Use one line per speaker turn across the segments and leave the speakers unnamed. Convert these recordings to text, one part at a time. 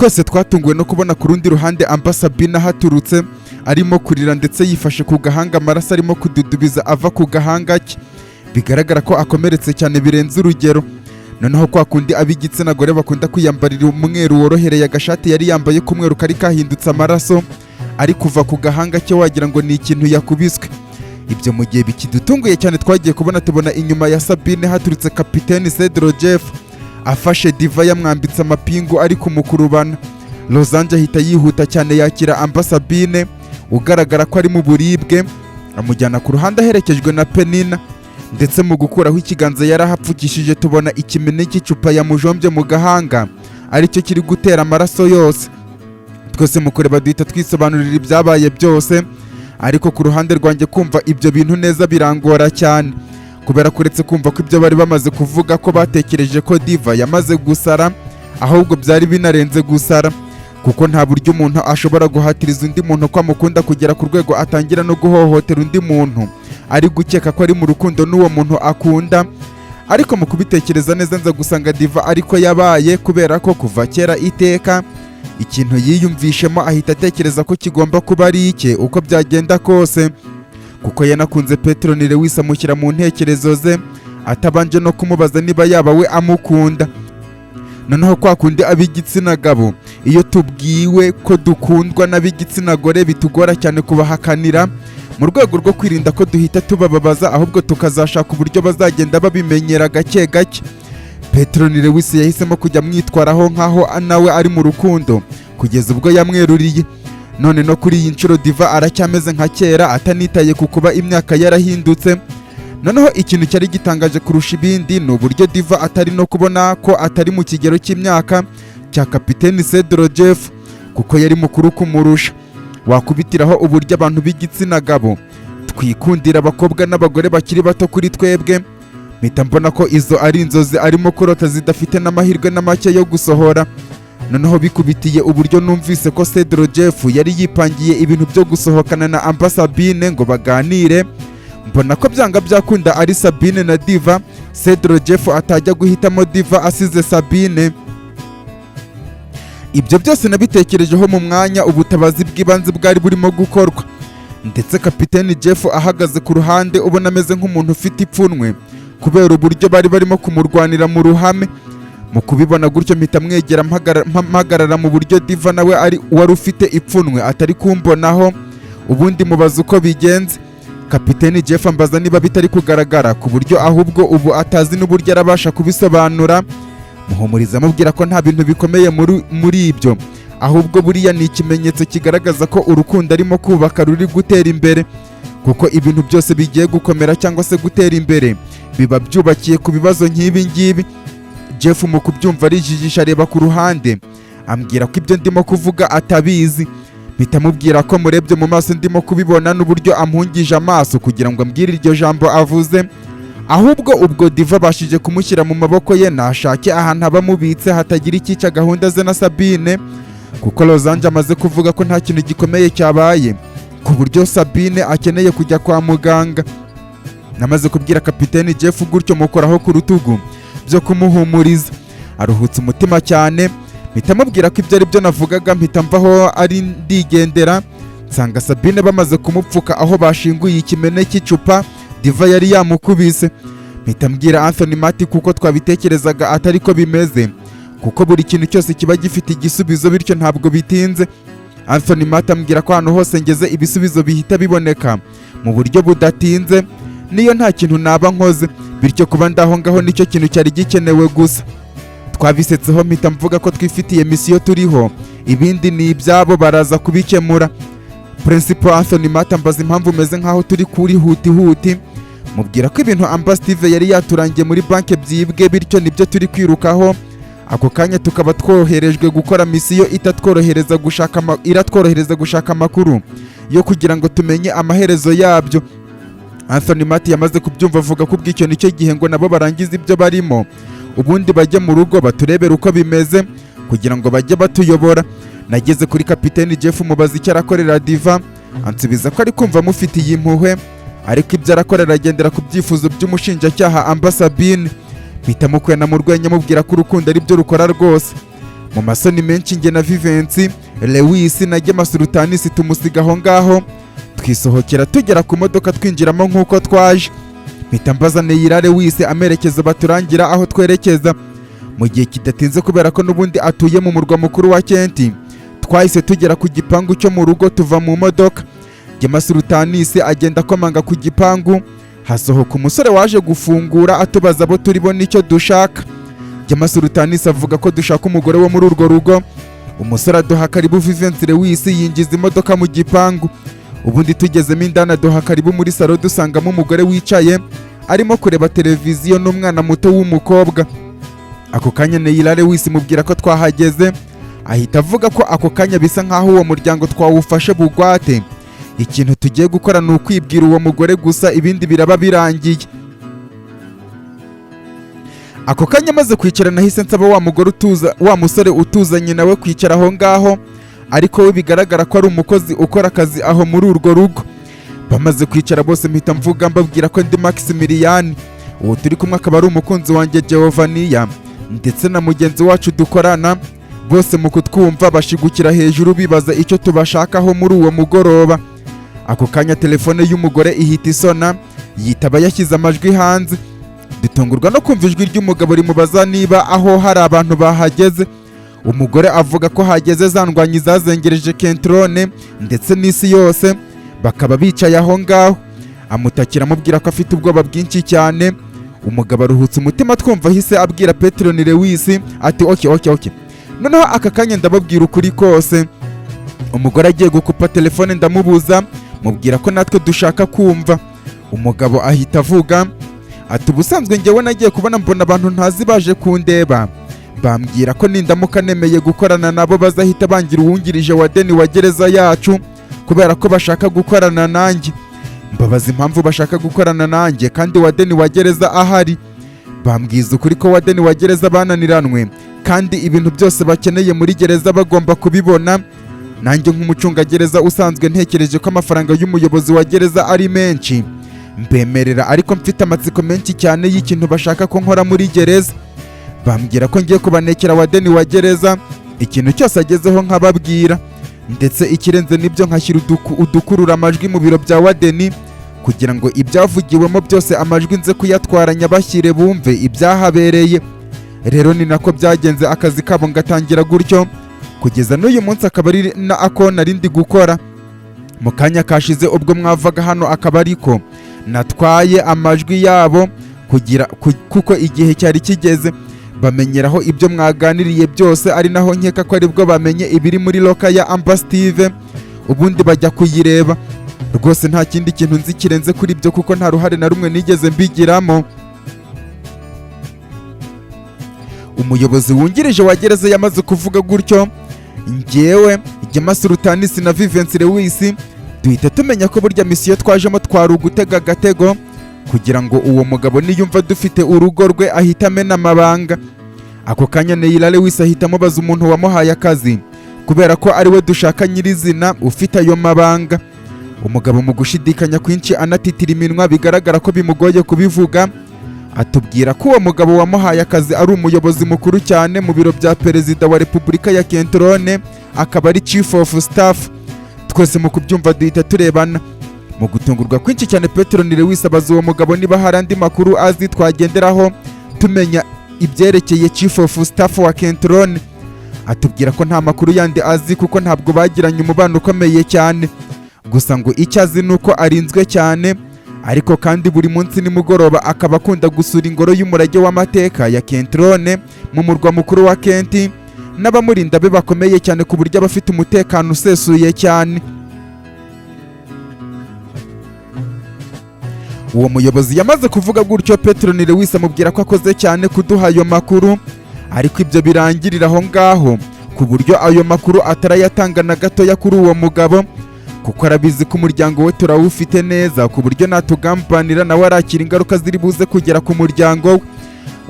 twese twatunguwe no kubona ku rundi ruhande Sabine haturutse arimo kurira ndetse yifashe ku gahanga, amaraso arimo kududubiza ava ku gahanga cye, bigaragara ko akomeretse cyane birenze urugero. Noneho kwa kundi ab'igitsina gore bakunda kwiyambarira umweru worohereye, agashati yari yambaye k'umweru kari kahindutse amaraso ari kuva ku gahanga cye wagira ngo ni ikintu yakubiswe. Ibyo mu gihe bikidutunguye cyane twagiye tubona inyuma ya Sabine haturutse kapiteni Cedro Jeff afashe Diva yamwambitse amapingu ari kumukurubana. Lozange ahita yihuta cyane yakira Sabine ugaragara ko ari mu buribwe, amujyana ku ruhande aherekejwe na Penina, ndetse mu gukuraho ikiganza yarahapfukishije tubona ikimene cy'icupa yamujombye mu gahanga aricyo kiri gutera amaraso yose. Twese mu kureba duhita twisobanurira ibyabaye byose, ariko ku ruhande rwanjye kumva ibyo bintu neza birangora cyane, kubera kuretse kumva ko ibyo bari bamaze kuvuga ko batekereje ko Diva yamaze gusara, ahubwo byari binarenze gusara, kuko nta buryo umuntu ashobora guhatiriza undi muntu ko amukunda kugera ku rwego atangira no guhohotera undi muntu ari gukeka ko ari mu rukundo n'uwo muntu akunda. Ariko mu kubitekereza neza nza gusanga Diva ariko yabaye, kubera ko kuva kera iteka ikintu yiyumvishemo ahita atekereza ko kigomba kuba ari icye uko byagenda kose, kuko yanakunze Petronile wise amushyira mu ntekerezo ze atabanje no kumubaza niba yaba we amukunda. Noneho kwa kundi ab'igitsina gabo iyo tubwiwe ko dukundwa n'ab'igitsina gore bitugora cyane kubahakanira, mu rwego rwo kwirinda ko duhita tubababaza, ahubwo tukazashaka uburyo bazagenda babimenyera gake gake. Petronile wise yahisemo kujya amwitwaraho nk'aho nawe ari mu rukundo kugeza ubwo yamweruriye. None no kuri iyi nshuro Diva aracyameze nka kera, atanitaye ku kuba imyaka yarahindutse. Noneho ikintu cyari gitangaje kurusha ibindi ni uburyo Diva atari no kubona ko atari mu kigero cy'imyaka cya kapiteni Cedro Jeff, kuko yari mukuru kumurusha. Wakubitiraho uburyo abantu b'igitsina gabo twikundira abakobwa n'abagore bakiri bato kuri twebwe, mpita mbona ko izo ari inzozi arimo kurota zidafite n'amahirwe na make yo gusohora. Noneho bikubitiye uburyo numvise ko Cedro Jeff yari yipangiye ibintu byo gusohokana na Sabine ngo baganire, mbona ko byanga byakunda ari Sabine na Diva, Cedro Jeff atajya guhitamo Diva asize Sabine. Ibyo byose nabitekerejeho mu mwanya ubutabazi bw'ibanze bwari burimo gukorwa, ndetse kapiteni Jeff ahagaze ku ruhande ubona ameze nk'umuntu ufite ipfunwe kubera uburyo bari barimo kumurwanira mu ruhame. Mu kubibona gutyo mpita mwegera mpagarara mu buryo Diva nawe wari ufite ipfunwe atari kumbonaho, ubundi mubaza uko bigenze. Kapiteni Jeff ambaza niba bitari kugaragara ku buryo ahubwo ubu atazi n'uburyo arabasha kubisobanura. Muhumuriza amubwira ko nta bintu bikomeye muri ibyo, ahubwo buriya ni ikimenyetso kigaragaza ko urukundo arimo kubaka ruri gutera imbere, kuko ibintu byose bigiye gukomera cyangwa se gutera imbere biba byubakiye ku bibazo nk'ibi ngibi. Jeff mu kubyumva arijijisha areba ku ruhande, ambwira ko ibyo ndimo kuvuga atabizi. Mpita mubwira ko murebye mu maso ndimo kubibona n'uburyo ampungije amaso kugira ngo ambwire iryo jambo avuze, ahubwo ubwo Diva bashije kumushyira mu maboko ye nashake ahantu abamubitse hatagira icyica gahunda ze na Sabine, kuko Lozange amaze kuvuga ko nta kintu gikomeye cyabaye ku buryo Sabine akeneye kujya kwa muganga. Namaze kubwira kapiteni Jeff gutyo mukoraho ku rutugu byo kumuhumuriza, aruhutse umutima cyane. Mpita mubwira ko ibyo ari byo navugaga, mpita mvaho ari ndigendera, nsanga Sabine bamaze kumupfuka aho bashinguye ikimene cy'icupa Diva yari yamukubise. Mpita mbwira Anthony Mati kuko twabitekerezaga atari ko bimeze, kuko buri kintu cyose kiba gifite igisubizo bityo ntabwo bitinze. Anthony Mati ambwira ko ahantu hose ngeze ibisubizo bihita biboneka mu buryo budatinze, niyo nta kintu naba nkoze, bityo kuba ndaho ngaho nicyo kintu cyari gikenewe gusa. Twabisetseho mpita mvuga ko twifitiye misiyo turiho, ibindi ni ibyabo baraza kubikemura. Principal Anthony Mati ambaza impamvu umeze nkaho turi kuri huti, mubwira ko ibintu Steve yari yaturangiye muri banki byibwe, bityo nibyo turi kwirukaho. Ako kanya tukaba twoherejwe gukora misiyo iratworohereza gushaka amakuru yo kugira ngo tumenye amaherezo yabyo. Anthony Mati yamaze kubyumva avuga ko ubw'icyo nicyo gihe ngo nabo barangiza ibyo barimo, ubundi bajye mu rugo baturebera uko bimeze kugira ngo bajye batuyobora. Nageze kuri kapiteni Jeff mubaza icyo arakorera Diva, ansubiza ko ari kumva mufitiye impuhwe, ariko ibyo arakorera agendera ku byifuzo by'umushinjacyaha Sabine. Mpita mukwena mu rwenya mubwira ko urukundo ari byo rukora rwose. mu masoni menshi nge na Vivensi Lewis na Gema Sultanis tumusiga aho ngaho twisohokera tugera ku modoka twinjiramo nk'uko twaje. Mpita mbaza Neyira Lewis amerekezo baturangira aho twerekeza. Mu gihe kidatinze kubera ko n'ubundi atuye mu murwa mukuru wa Kenti, twahise tugera ku gipangu cyo mu rugo tuva mu modoka. Gema Sultanis agenda komanga ku gipangu, hasohoka umusore waje gufungura atubaza abo turi bo nicyo dushaka. Gema Sultanis avuga ko dushaka umugore wo muri urwo rugo. Umusore aduha karibu Vivensi Lewis yinjiza imodoka mu gipangu. Ubundi tugezemo indani aduha karibu muri salo dusangamo umugore wicaye arimo kureba televiziyo n'umwana muto w'umukobwa. Ako kanya Neyira Lewis mubwira ko twahageze, ahita avuga ko ako kanya bisa nkaho uwo muryango twawufashe bugwate. Ikintu tugiye gukora ni ukwibwira uwo mugore gusa, ibindi biraba birangiye. Ako kanya maze kwicara nahise nsaba wa musore utuzanye nawe kwicara aho ngaho, ariko we bigaragara ko ari umukozi ukora akazi aho muri urwo rugo. Bamaze kwicara bose mpita mvuga mbabwira ko ndi Maximilian, uwo turi kumwe akaba ari umukunzi wanjye Giovannia ndetse na mugenzi wacu dukorana. Bose mu kutwumva bashigukira hejuru bibaza icyo tubashakaho muri uwo mugoroba. Ako kanya telefone y'umugore ihita isona, yitaba yashyize amajwi hanze. Dutungurwa no kumva ijwi ry'umugabo rimubaza niba aho hari abantu bahageze. Umugore avuga ko hageze za ndwanyi zazengereje Kentrone ndetse n'isi yose, bakaba bicaye aho ngaho. Amutakira amubwira ko afite ubwoba bwinshi cyane. Umugabo aruhutse umutima twumva ahise abwira Petron Lewis ati okay. Noneho aka kanya ndababwira ukuri kose. Umugore agiye gukupa telefone ndamubuza, mubwira ko natwe dushaka kumva. Umugabo ahita avuga ati ubusanzwe njyewe nagiye kubona mbona abantu ntazi baje kundeba, bambwira ko nindamuka nemeye gukorana nabo bazahita bangira uwungirije wa deni wa gereza yacu kubera ko bashaka gukorana nanjye. Mbabaza impamvu bashaka gukorana nanjye kandi wa deni wa gereza ahari. Bambwiza ukuri ko wa deni wa gereza bananiranwe kandi ibintu byose bakeneye muri gereza bagomba kubibona. Nanjye nk'umucungagereza usanzwe ntekereje ko amafaranga y'umuyobozi wa gereza ari menshi, mbemerera, ariko mfite amatsiko menshi cyane y'ikintu bashaka ko nkora muri gereza. Bambwira ko ngiye kubanekera wa deni wa gereza ikintu cyose agezeho nkababwira, ndetse ikirenze nibyo nkashyira udukurura amajwi mu biro bya wadeni kugira ngo ibyavugiwemo byose amajwi nze kuyatwaranya bashyire bumve ibyahabereye. Rero ni nako byagenze, akazi kabo ngatangira gutyo kugeza n'uyu munsi akaba ari na ako narindi gukora. Mu kanya kashize ubwo mwavaga hano akaba ariko natwaye amajwi yabo kuko igihe cyari kigeze bamenyeraho ibyo mwaganiriye byose, ari naho nkeka ko aribwo bamenye ibiri muri loka ya Ambastive, ubundi bajya kuyireba. Rwose nta kindi kintu nzi kirenze kuri ibyo kuko nta ruhare na rumwe nigeze mbigiramo. Umuyobozi wungirije wa gereza yamaze kuvuga gutyo, njyewe Gema Sultanis na Vivensi Lewis duhita tumenya ko burya misiyo twajemo twari ugutega agatego kugira ngo uwo mugabo niyumva dufite urugo rwe ahita amena amabanga. Ako kanya Neyira Lewis ahita amubaza umuntu wamuhaye akazi kubera ko ari we dushaka nyirizina ufite ayo mabanga. Umugabo mu gushidikanya kwinshi anatitira iminwa bigaragara ko bimugoye kubivuga, atubwira ko uwo mugabo wamuhaye akazi ari umuyobozi mukuru cyane mu biro bya Perezida wa Repubulika ya Kentrone, akaba ari Chief of Staff. Twese mu kubyumva duhita turebana. Mu gutungurwa kwinshi cyane Petron Lewis abaza uwo mugabo niba hari andi makuru azi twagenderaho tumenya ibyerekeye Chief of Staff wa Kentrone. Atubwira ko nta makuru yandi azi kuko ntabwo bagiranye umubano ukomeye cyane, gusa ngo icyo azi nuko arinzwe cyane, ariko kandi buri munsi nimugoroba akaba akunda gusura ingoro y'umurage w'amateka ya Kentrone mu murwa mukuru wa Kenti, n'abamurinda be bakomeye cyane ku buryo abafite umutekano usesuye cyane. Uwo muyobozi yamaze kuvuga gutyo Petron Lewis amubwira ko akoze cyane kuduha ayo makuru, ariko ibyo birangirira aho ngaho ku buryo ayo makuru atarayatanga na gatoya kuri uwo mugabo, kuko arabizi ko umuryango we turawufite neza ku buryo natugambanira nawe arakira ingaruka ziri buze kugera ku muryango we.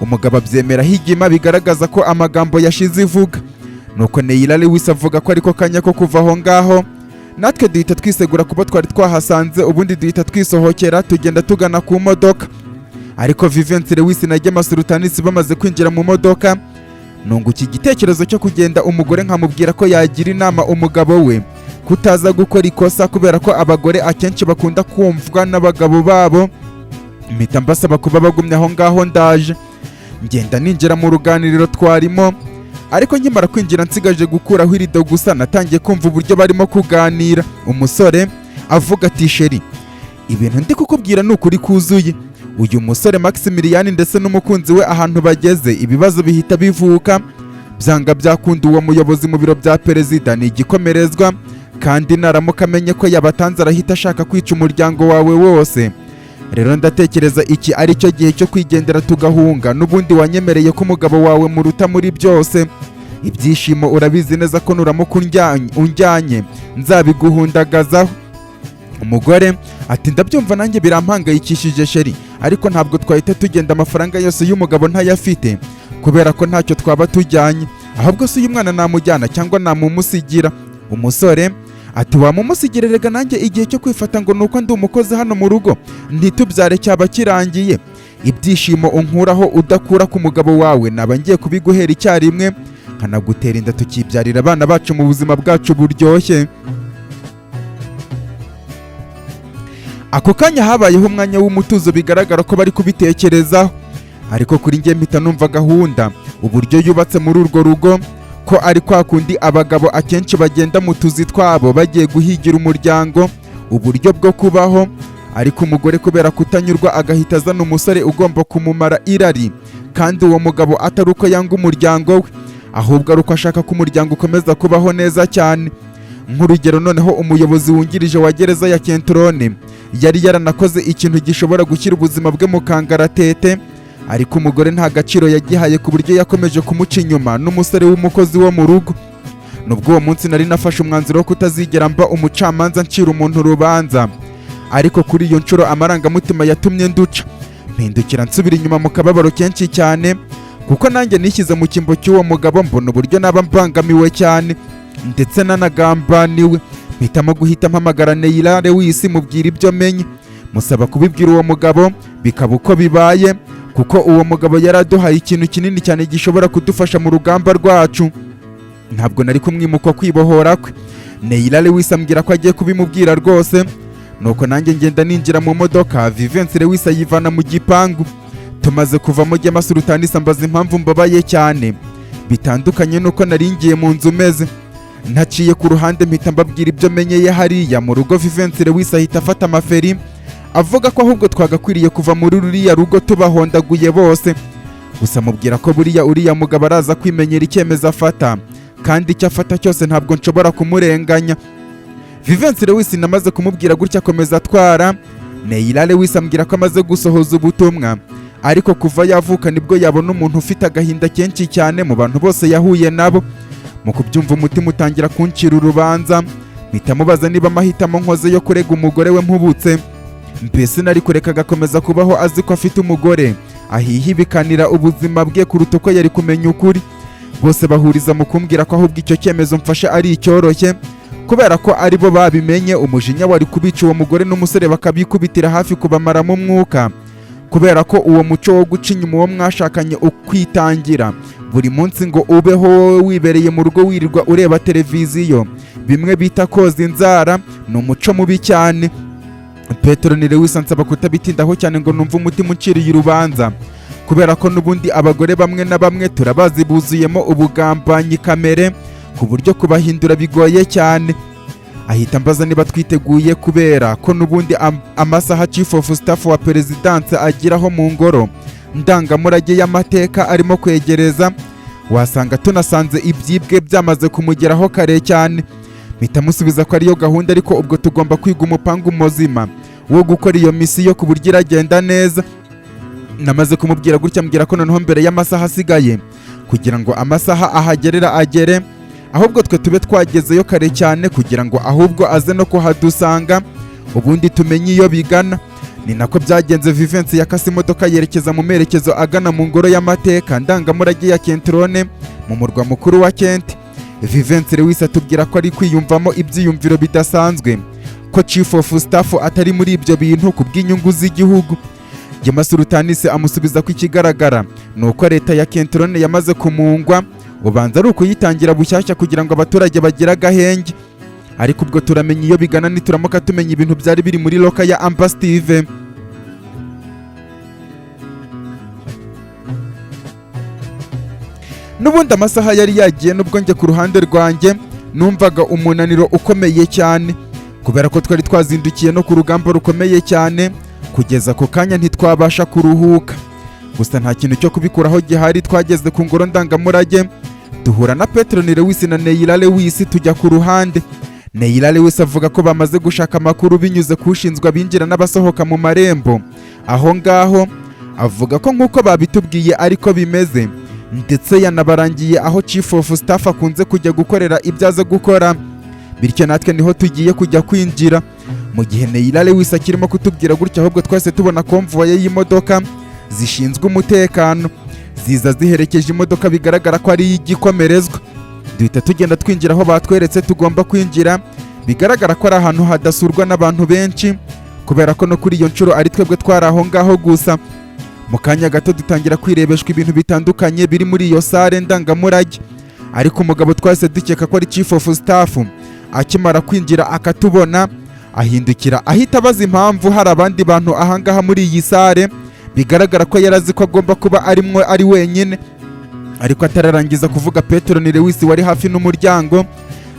Umugabo abyemera higima bigaragaza ko amagambo yashize ivuga. Nuko Neyira Lewis avuga ko ariko kanya ko kuva aho ngaho, natwe duhita twisegura kuba twari twahasanze, ubundi duhita twisohokera tugenda tugana ku modoka. Ariko Vivensi Lewis na Gema Sultanis bamaze kwinjira mu modoka, nunguka igitekerezo cyo kugenda umugore nkamubwira ko yagira inama umugabo we kutaza gukora ikosa, kubera ko abagore akenshi bakunda kumvwa n'abagabo babo. Mpita mbasaba kuba bagumye aho ngaho, ndaje ngenda ninjira mu ruganiriro twarimo, ariko nkimara kwinjira nsigaje gukuraho irido gusa natangiye kumva uburyo barimo kuganira. Umusore avuga ati sheri, ibintu ndi kukubwira ni ukuri kuzuye. Uyu musore Maximilian ndetse n'umukunzi we ahantu bageze ibibazo bihita bivuka, byanga byakunda uwo muyobozi mu biro bya perezida ni igikomerezwa, kandi naramuka amenye ko yabatanze arahita ashaka kwica umuryango wawe wose. Rero ndatekereza iki ari cyo gihe cyo kwigendera tugahunga, n'ubundi wanyemereye ko umugabo wawe muruta muri byose. Ibyishimo urabizi neza ko nuramuka unjyanye nzabiguhundagazaho. Umugore ati ndabyumva nanjye birampangayikishije sheri, ariko ntabwo twahita tugenda amafaranga yose y'umugabo ntayafite, kubera ko ntacyo twaba tujyanye. Ahubwo se uyu mwana namujyana cyangwa namumusigira? Umusore ati wamumusigira, rega nanjye igihe cyo kwifata ngo nuko ndi umukozi hano mu rugo ntitubyare cyaba kirangiye. Ibyishimo unkuraho udakura ku mugabo wawe naba ngiye kubiguhera icyarimwe, nkanagutera inda tukibyarira abana bacu mu buzima bwacu buryoshye. Ako kanya habayeho umwanya w'umutuzo, bigaragara ko bari kubitekerezaho, ariko kuri njye mpita numva gahunda uburyo yubatse muri urwo rugo, ko ari kwa kundi abagabo akenshi bagenda mu tuzi twabo bagiye guhigira umuryango uburyo bwo kubaho, ariko umugore kubera kutanyurwa agahita azana umusore ugomba kumumara irari, kandi uwo mugabo atari uko yanga umuryango we, ahubwo ari uko ashaka ko umuryango ukomeza kubaho neza cyane. Nk'urugero, noneho umuyobozi wungirije wa gereza ya Kentrone yari yaranakoze ikintu gishobora gushyira ubuzima bwe mu kangaratete, ariko umugore nta gaciro yagihaye ku buryo yakomeje kumuca inyuma n'umusore w'umukozi wo mu rugo. Nubwo uwo munsi nari nafashe umwanzuro wo kutazigera mba umucamanza ncira umuntu urubanza, ariko kuri iyo nshuro amarangamutima yatumye nduca, mpindukira nsubira inyuma mu kababaro kenshi cyane, kuko nanjye nishyize mu cyimbo cy'uwo mugabo, mbona uburyo naba mbangamiwe cyane ndetse nanagambaniwe. Mpitamo guhita mpamagara Neyirare w'isi mubwira ibyo menye, musaba kubibwira uwo mugabo, bikaba uko bibaye, kuko uwo mugabo yaraduhaye ikintu kinini cyane gishobora kudufasha mu rugamba rwacu. Ntabwo nari kumwimuka kwibohora kwe. Neyirare w'isi ambwira ko agiye kubimubwira rwose, nuko nanjye ngenda ninjira mu modoka. Vivensire w'isi ayivana mu gipangu. Tumaze kuvamo Gema Sultani sambaza impamvu mbabaye cyane, bitandukanye nuko naringiye mu nzu meze. Ntaciye ku ruhande mpita mbabwira ibyo menyeye hariya mu rugo. Vivensire w'isi ahita afata amaferi avuga ko ahubwo twagakwiriye kuva muri ruriya rugo tubahondaguye bose. Gusa mubwira ko buriya uriya mugabo araza kwimenyera icyemezo afata, kandi icyo afata cyose ntabwo nshobora kumurenganya. Vivensire w'isi namaze kumubwira gutya akomeza atwara. Neyirare w'isi ambwira ko amaze gusohoza ubutumwa, ariko kuva yavuka nibwo yabona umuntu ufite agahinda kenshi cyane mu bantu bose yahuye nabo. Mu kubyumva umutima utangira kuncira urubanza, mpita mubaza niba amahitamo nkoze yo kurega umugore we mpubutse. Mbese nari kureka agakomeza kubaho azi ko afite umugore ahihibikanira ubuzima bwe kuruta uko yari kumenya ukuri. Bose bahuriza mu kumbwira ko ahubwo icyo cyemezo mfashe ari icyoroshye, kubera ko ari bo babimenye. Umujinya wari kubica uwo mugore n'umusore bakabikubitira hafi kubamaramo umwuka, kubera ko uwo muco wo guca inyuma uwo mwashakanye ukwitangira buri munsi ngo ubeho wowe wibereye mu rugo wirirwa ureba televiziyo, bimwe bita koza inzara, ni umuco mubi cyane. Petero Nirewisa nsaba kutabitindaho cyane ngo numve umutima unciriye urubanza, kubera ko n'ubundi abagore bamwe na bamwe turabazi buzuyemo ubugambanyi kamere, ku buryo kubahindura bigoye cyane. Ahita mbaza niba twiteguye, kubera ko n'ubundi amasaha Chief of Staff wa Perezidanse agiraho mu ngoro ndangamurage y'amateka arimo kwegereza, wasanga tunasanze ibyibwe byamaze kumugeraho kare cyane. Mpita musubiza ko ariyo gahunda, ariko ubwo tugomba kwiga umupangu muzima wo gukora iyo misiyo ku buryo iragenda neza. Namaze kumubwira gutya ambwira ko noneho mbere y'amasaha asigaye kugira ngo amasaha ahagerera agere, ahubwo twe tube twagezeyo kare cyane kugira ngo ahubwo aze no kuhadusanga ubundi tumenye iyo bigana. Ni nako byagenze. Vivensi yakase imodoka yerekeza mu merekezo agana mu ngoro y'amateka ndangamurage ya Kentrone mu murwa mukuru wa Kent. Vivensi Lewis atubwira ko ari kwiyumvamo ibyiyumviro bidasanzwe, ko Chief of Staff atari muri ibyo bintu ku bw'inyungu z'igihugu. Yamasurutanis amusubiza ko ikigaragara nuko leta ya Kentrone yamaze kumungwa, ubanza ari ukuyitangira bushyashya kugira ngo abaturage bagire agahenge. Ariko ubwo turamenya iyo bigana nituramuka tumenya ibintu byari biri muri loka ya Amba Steve. Nubundi amasaha yari yagiye, nubwo njye ku ruhande rwanjye numvaga umunaniro ukomeye cyane, kubera ko twari twazindukiye no ku rugamba rukomeye cyane, kugeza ku kanya ntitwabasha kuruhuka. Gusa nta kintu cyo kubikuraho gihari. Twageze ku ngoro ndangamurage duhura na Petero Lewis na Neira Lewis, tujya ku ruhande. Neira Lewis avuga ko bamaze gushaka amakuru binyuze ku ushinzwe abinjira n'abasohoka mu marembo aho ngaho. Avuga ko nk'uko babitubwiye ariko bimeze, ndetse yanabarangiye aho Chief of Staff akunze kujya gukorera ibyo aza gukora, bityo natwe niho tugiye kujya kwinjira. Mu gihe Neira Lewis akirimo kutubwira gutya, ahubwo twese tubona konvoye y'imodoka zishinzwe umutekano ziza ziherekeje imodoka, bigaragara ko ari iy'igikomerezwa. Duhita tugenda twinjira aho batweretse tugomba kwinjira, bigaragara ko ari ahantu hadasurwa n'abantu benshi, kubera ko no kuri iyo nshuro ari twebwe twari aho ngaho gusa. Mu kanya gato dutangira kwirebeshwa ibintu bitandukanye biri muri iyo sare ndangamurage, ariko umugabo twese dukeka ko ari Chief of Staff akimara kwinjira akatubona, ahindukira ahita abaza impamvu hari abandi bantu ahangaha muri iyi sare. Bigaragara ko yarazi ko agomba kuba ari wenyine, ariko atararangiza kuvuga Petero Lewis wari hafi n'umuryango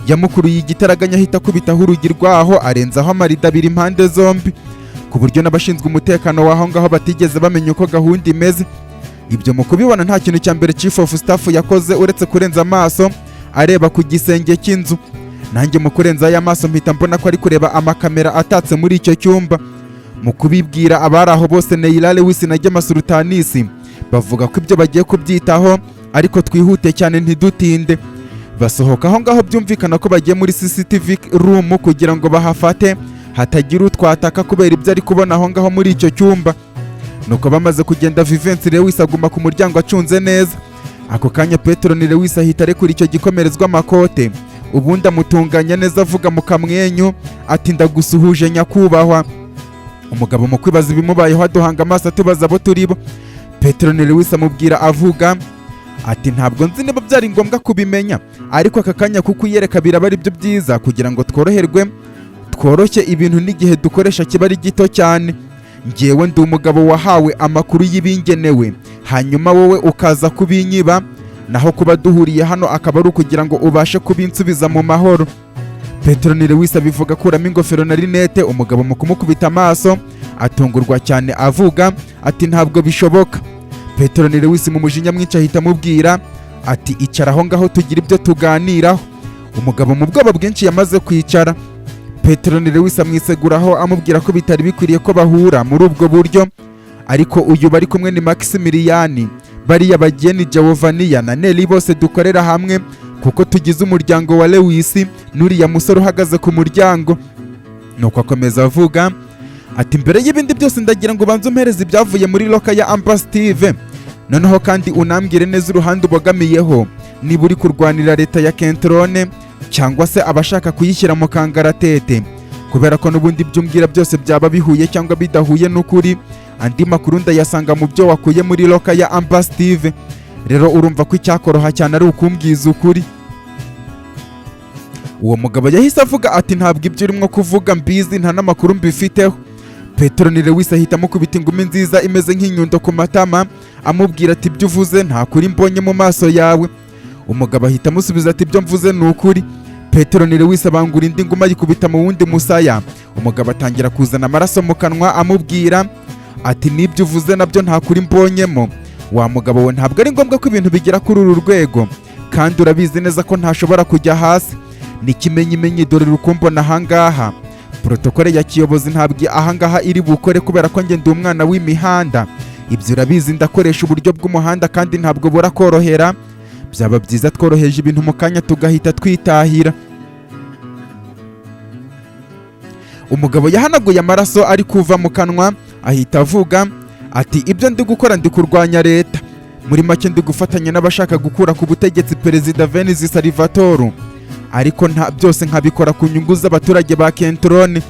yamukuruye igitaraganya, ahita akubitaho urugi rwaho arenzaho amarida abiri impande zombi, ku buryo n'abashinzwe umutekano w'aho ngaho batigeze bamenya uko gahunda imeze. Ibyo mu kubibona nta kintu cya mbere Chief of Staff yakoze uretse kurenza amaso areba ku gisenge cy'inzu. Nanjye mu kurenza aya maso mpita mbona ko ari kureba amakamera atatse muri icyo cyumba. Mu kubibwira abari aho bose, Neira Lewis na Yamasurutanis bavuga ko ibyo bagiye kubyitaho, ariko twihute cyane ntidutinde. Basohoka aho ngaho, byumvikana ko bagiye muri CCTV room kugira ngo bahafate hatagira utwataka kubera ibyo ari kubona aho ngaho muri icyo cyumba. Nuko bamaze kugenda, Vivensi Lewis aguma ku muryango acunze neza. Ako kanya Petero Lewis ahita arekura icyo gikomerezwa amakote, ubundi amutunganya neza avuga mu kamwenyu ati ndagusuhuje nyakubahwa. Umugabo mu kwibaza ibimubayeho aduhanga amaso atubaza abo turi bo. Petero Lewis amubwira avuga ati ntabwo nzi niba byari ngombwa kubimenya, ariko aka kanya kuko uyereka biraba ari byo byiza kugira ngo tworoshye ibintu n'igihe dukoresha kiba ari gito cyane. Ngewe ndi umugabo wahawe amakuru y'ibingenewe, hanyuma wowe ukaza kubinyiba, naho kuba duhuriye hano akaba ari ukugira ngo ubashe kubinsubiza mu mahoro. Petero Lewis abivuga akuramo ingofero na rinete. Umugabo mu kumukubita amaso atungurwa cyane avuga ati ntabwo bishoboka. Petero Lewis mu mujinya mwinshi ahita amubwira ati icara aho ngaho tugira ibyo tuganiraho. Umugabo mu bwoba bwinshi yamaze kwicara. Petero Lewis amwiseguraho amubwira ko bitari bikwiriye ko bahura muri ubwo buryo, ariko uyu bari kumwe ni Maximilian, bariya bagiye ni Giovanni na Nelly, bose dukorera hamwe kuko tugize umuryango wa Lewis n'uriya musore uhagaze ku muryango. Nuko akomeza avuga ati mbere y'ibindi byose ndagira ngo banze umpereze ibyavuye muri loka ya Amba Steve, noneho kandi unambwire neza uruhande ubogamiyeho, niba uri kurwanira leta ya Kentrone cyangwa se abashaka kuyishyira mu kangaratete, kubera ko n'ubundi byumbwira byose byaba bihuye cyangwa bidahuye n'ukuri. Andi makuru ndayasanga mu byo wakuye muri loka ya Amba Steve. Rero urumva ko icyakoroha cyane ari ukumbwiza ukuri. Uwo mugabo yahise avuga ati ntabwo ibyo urimo kuvuga mbizi, nta n'amakuru mbifiteho. Petero Lewis ahita amukubita ingumi nziza imeze nk'inyundo ku matama amubwira ati ibyo uvuze nta kuri mbonye mu maso yawe. Umugabo ahita amusubiza ati ibyo mvuze ni ukuri. Petero Lewis abangura indi nguma yikubita mu wundi musaya. Umugabo atangira kuzana amaraso mu kanwa amubwira ati n'ibyo uvuze nabyo nta kuri mbonyemo. Wa mugabo we, ntabwo ari ngombwa ko ibintu bigera kuri uru rwego, kandi urabizi neza ko ntashobora kujya hasi. N'ikimenyimenyi dore rukumbona ahangaha. Protokole ya kiyobozi ntabwo ahangaha iri bukore kubera ko njye ndi umwana w'imihanda. Ibyo urabizi ndakoresha uburyo bw'umuhanda kandi ntabwo burakorohera. Byaba byiza tworoheje ibintu mu kanya tugahita twitahira. Umugabo yahanaguye amaraso ari kuva mu kanwa ahita avuga ati ibyo ndi gukora ndi kurwanya leta, muri make ndi gufatanya n'abashaka gukura ku butegetsi Perezida Venice Salvatore, ariko nta byose nkabikora ku nyungu z'abaturage ba Kentrone.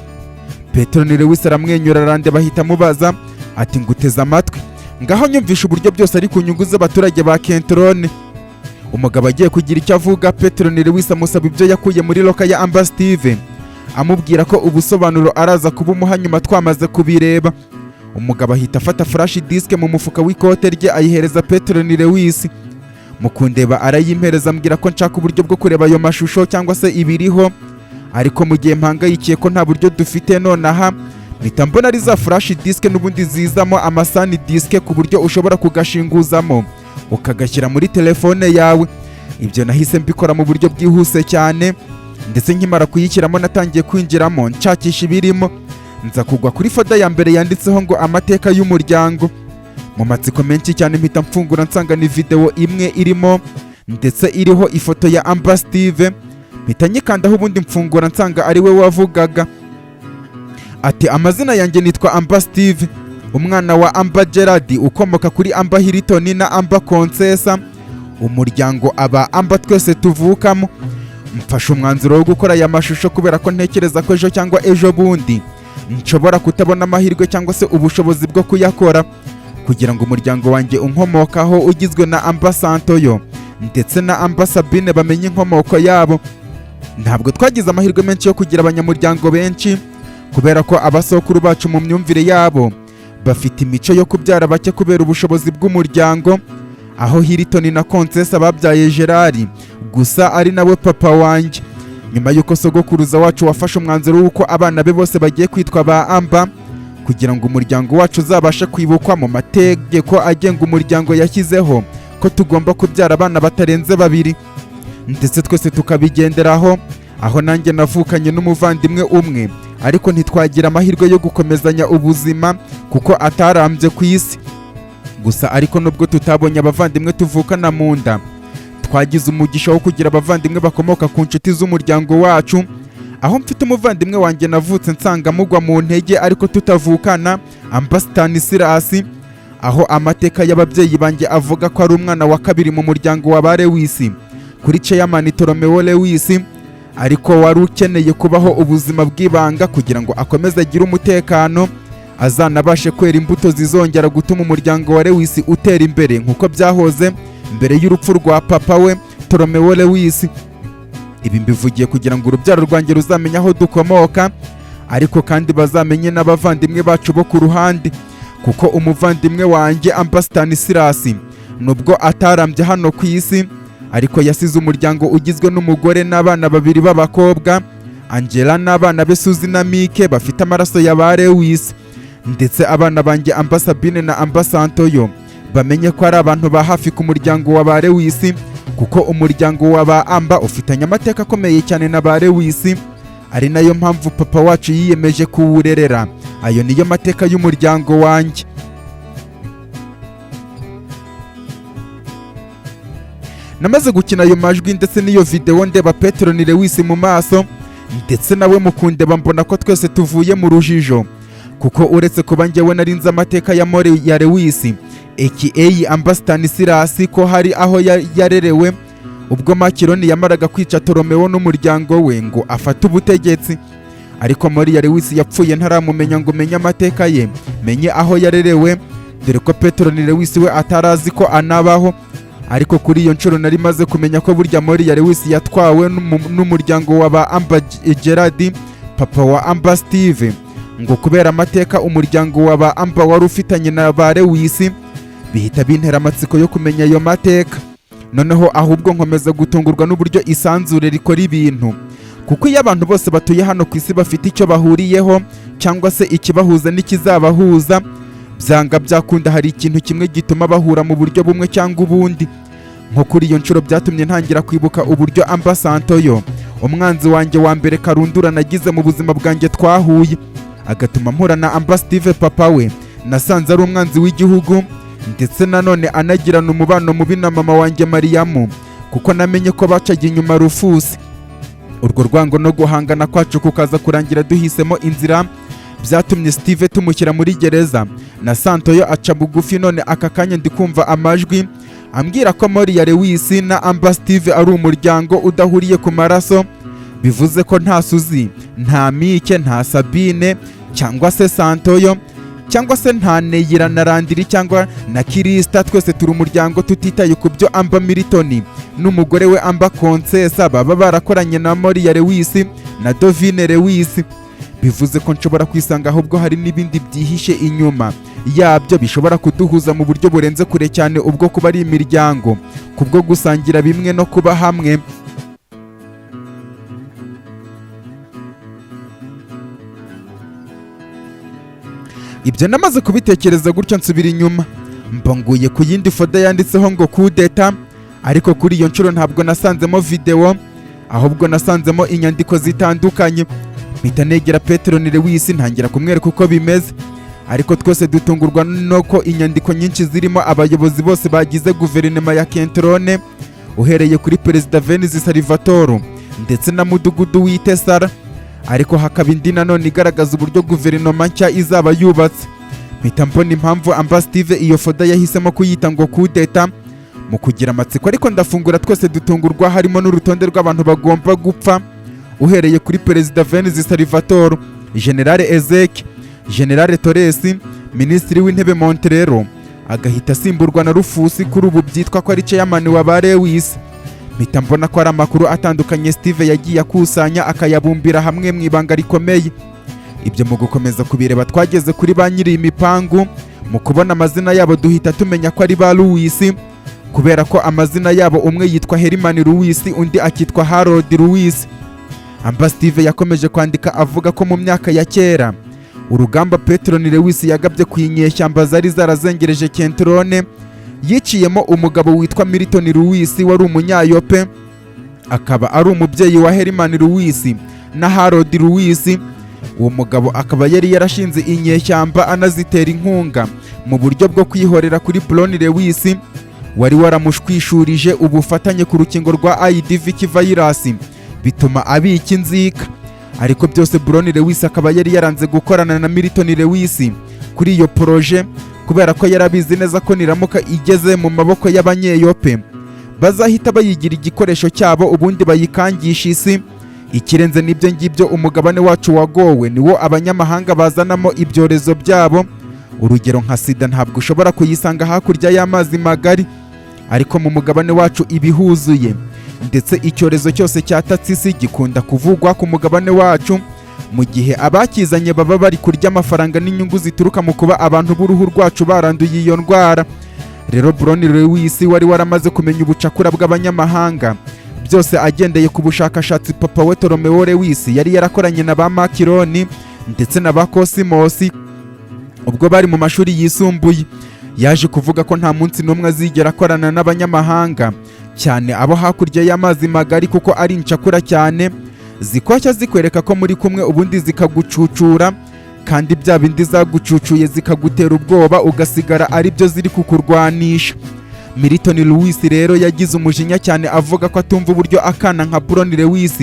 Petero Lewis aramwenyura arande bahita mubaza ati nguteze amatwi, ngaho nyumvisha uburyo byose ari ku nyungu z'abaturage ba Kentrone. Umugabo agiye kugira icyo avuga, Petronile wise amusaba ibyo yakuye muri loka ya Amba Steve, amubwira ko ubusobanuro araza kubumuha nyuma twamaze kubireba. Umugabo ahita afata flash disk mu mufuka w'ikote rye ayihereza Petronile wise. Mukundeba arayimpereza ambwira ko nshaka uburyo bwo kureba ayo mashusho cyangwa se ibiriho, ariko mu gihe mpangayikiye ko nta buryo dufite nonaha, mpita mbona ari za flash disk n'ubundi zizamo amasani disk ku buryo ushobora kugashinguzamo ukagashyira muri telefone yawe. Ibyo nahise mbikora mu buryo bwihuse cyane, ndetse nkimara kuyishyiramo natangiye kwinjiramo nshakisha ibirimo, nza kugwa kuri foda ya mbere yanditseho ngo amateka y'umuryango. Mu matsiko menshi cyane mpita mfungura nsanga ni video imwe irimo ndetse iriho ifoto ya Amba Steve, mpita nyikandaho ubundi mfungura nsanga ari we wavugaga. Ati amazina yanjye nitwa Amba Steve, umwana wa Amba Gerard ukomoka kuri Amba Hilton na Amba Konsesa, umuryango aba Amba twese tuvukamo. Mfashe umwanzuro wo gukora aya mashusho kubera ko ntekereza ko ejo cyangwa ejo bundi nshobora kutabona amahirwe cyangwa se ubushobozi bwo kuyakora, kugira ngo umuryango wanjye unkomokaho ugizwe na Amba Santoyo ndetse na Amba Sabine bamenye inkomoko yabo. Ntabwo twagize amahirwe menshi yo kugira abanyamuryango benshi, kubera ko abasokuru bacu mu myumvire yabo bafite imico yo kubyara bake kubera ubushobozi bw'umuryango, aho Hilton na Konsesa babyaye Gerard gusa ari nawe papa wanjye. Nyuma y'uko sogokuruza wacu wafashe umwanzuro w'uko abana be bose bagiye kwitwa ba Amba, kugira ngo umuryango wacu uzabashe kwibukwa mu mategeko agenga umuryango yashyizeho ko tugomba kubyara abana batarenze 2, ndetse twese tukabigenderaho, aho nanjye navukanye n'umuvandimwe umwe, ariko ntitwagira amahirwe yo gukomezanya ubuzima kuko atarambye ku isi. Gusa ariko nubwo tutabonye abavandimwe tuvukana mu nda, twagize umugisha wo kugira abavandimwe bakomoka ku nshuti z'umuryango wacu, aho mfite umuvandimwe wanjye navutse nsanga mugwa mu ntege ariko tutavukana, Amba Stanislas, aho amateka y'ababyeyi banjye avuga ko ari umwana wa 2 mu muryango wa ba Lewis kuri Chairman Toromeo Lewis, ariko wari ukeneye kubaho ubuzima bw'ibanga kugira ngo akomeze agire umutekano, azanabashe kwera imbuto zizongera gutuma umuryango wa Lewis utera imbere nk'uko byahoze mbere y'urupfu rwa papa we Toromeo Lewis. Ibi mbivugiye kugira ngo urubyaro rwanjye ruzamenye aho dukomoka, ariko kandi bazamenye n'abavandimwe bacu bo ku ruhande, kuko umuvandimwe wanjye Amba Stanislas nubwo atarambye hano ku isi, ariko yasize umuryango ugizwe n'umugore n'abana 2 b'abakobwa, Angela n'abana be Suzy na Mike bafite amaraso ya ba Lewis, ndetse abana banjye Amba Sabine na Amba Santoyo bamenye ko ari abantu ba hafi ku muryango wa ba Lewis, kuko umuryango wa ba Amba ufitanye amateka akomeye cyane na ba Lewis, ari nayo mpamvu papa wacu yiyemeje kuwurerera. Ayo niyo mateka y'umuryango wanjye. Namaze gukina ayo majwi ndetse n'iyo video ndeba Petronile wise mu maso, ndetse nawe mukundeba mbona ko twese tuvuye mu rujijo, kuko uretse kuba njyewe narinze amateka ya More ya Lewis aka Amba Stanislas ko hari aho yarerewe ubwo Makironi yamaraga kwica Toromeo n'umuryango we ngo afate ubutegetsi, ariko More ya Lewis yapfuye ntaramumenya ngo menye amateka ye, menye aho yarerewe, dore ko Petronile wise we atarazi ko anabaho. Ariko kuri iyo nshuro nari maze kumenya ko burya More ya Lewis yatwawe n'umuryango wa ba Amba Gerard, papa wa Amba Steve, ngo kubera amateka umuryango wa ba Amba wari ufitanye na ba Lewis, bihita bintera amatsiko yo kumenya ayo mateka. Noneho ahubwo nkomeza gutungurwa n'uburyo isanzure rikora ibintu, kuko iyo abantu bose batuye hano ku isi bafite icyo bahuriyeho cyangwa se ikibahuza n'ikizabahuza, byanga byakunda hari ikintu kimwe gituma bahura mu buryo bumwe cyangwa ubundi. Nko kuri iyo nshuro byatumye ntangira kwibuka uburyo Amba Santoyo, umwanzi wanjye wa mbere karundura nagize mu buzima bwanjye twahuye, agatuma mpura na Amba Steve papa we nasanze ari umwanzi w'igihugu, ndetse nanone anagirana umubano mubi na mama wanjye Mariamu, kuko namenye ko bacaga inyuma Rufusi. Urwo rwango no guhangana kwacu kukaza kurangira duhisemo inzira, byatumye Steve tumushyira muri gereza, na Santoyo aca bugufi. None aka kanya ndikumva amajwi ambwira ko More ya Lewis na Amba Steve ari umuryango udahuriye ku maraso, bivuze ko nta Suzy, nta Mike, nta Sabine cyangwa se Santoyo cyangwa se ntaneyira na randiri cyangwa na Kirista, twese turi umuryango tutitaye ku byo Amber Milton n'umugore we Amber Konsesa baba barakoranye na Moria Lewis na Dovine Lewis. Bivuze ko nshobora kwisanga ahubwo hari n'ibindi byihishe inyuma yabyo bishobora kuduhuza mu buryo burenze kure cyane ubwo kuba ari imiryango, kubwo gusangira bimwe no kuba hamwe. Ibyo namaze kubitekereza gutyo nsubira inyuma, mbonguye ku yindi foda yanditseho ngo kudeta, ariko kuri iyo nshuro ntabwo nasanzemo video, ahubwo nasanzemo inyandiko zitandukanye. Mpita negera Petron Lewis ntangira kumwereka uko bimeze, ariko twese dutungurwa nuko inyandiko nyinshi zirimo abayobozi bose bagize guverinoma ya Kentrone, uhereye kuri Perezida Venice Salvatore ndetse na mudugudu w'Itesara, ariko hakaba indi nanone igaragaza uburyo guverinoma nshya izaba yubatse. Mpita mbona impamvu Amber Steve iyo foda yahisemo kuyita ngo kudeta mu kugira amatsiko, ariko ndafungura twese dutungurwa, harimo n'urutonde rw'abantu bagomba gupfa, uhereye kuri Perezida Venice Salvatore, General Ezek, General Torres, Minisitiri w'Intebe Monterero, agahita asimburwa na Rufusi, kuri ubu byitwa ko ari chairman wa ba Lewis. Mpita mbona ko ari amakuru atandukanye Steve yagiye akusanya akayabumbira hamwe mu ibanga rikomeye. Ibyo mu gukomeza kubireba twageze kuri ba nyiri imipangu, mu kubona amazina yabo duhita tumenya ko ari ba Lewis, kubera ko amazina yabo umwe yitwa Herman Lewis undi akitwa Harold Lewis. Amber Steve yakomeje kwandika avuga ko mu myaka ya kera urugamba Petron Lewis yagabye ku inyeshyamba zari zarazengereje Kentrone yiciyemo umugabo witwa Milton Lewis wari umunyayope, akaba ari umubyeyi wa Herman Lewis na Harold Lewis. Uwo mugabo akaba yari yarashinze inyeshyamba anazitera inkunga mu buryo bwo kwihorera kuri Brown Lewis wari waramushwishurije ubufatanye ku rukingo rwa IDV virus, bituma abika inzika. Ariko byose Brown Lewis akaba yari yaranze gukorana na Milton Lewis kuri iyo proje, kubera ko yarabizi neza ko niramuka igeze mu maboko y'abanyeyope bazahita bayigira igikoresho cyabo ubundi bayikangisha isi. Ikirenze n'ibyo ngibyo, umugabane wacu wagowe niwo abanyamahanga bazanamo ibyorezo byabo. Urugero nka sida ntabwo ushobora kuyisanga hakurya y'amazi magari, ariko mu mugabane wacu ibihuzuye, ndetse icyorezo cyose cyatatse isi gikunda kuvugwa ku mugabane wacu, mu gihe abakizanye baba bari kurya amafaranga n'inyungu zituruka mu kuba abantu b'uruhu rwacu baranduye iyo ndwara. Rero Brown Lewis wari waramaze kumenya ubucakura bw'abanyamahanga, byose agendeye ku bushakashatsi papa we Toromeo Lewis yari yarakoranye na ba Macron ndetse na ba Cosmos ubwo bari mu mashuri yisumbuye. Yaje kuvuga ko nta munsi n'umwe azigera akorana n'abanyamahanga, cyane abo hakurya y'amazi magari, kuko ari incakura cyane, zikoshya zikwereka ko muri kumwe ubundi zikagucucura, kandi bya bindi zagucucuye zikagutera ubwoba ugasigara ari byo ziri kukurwanisha. Milton Lewis rero yagize umujinya cyane avuga ko atumva uburyo akana nka Brown Lewis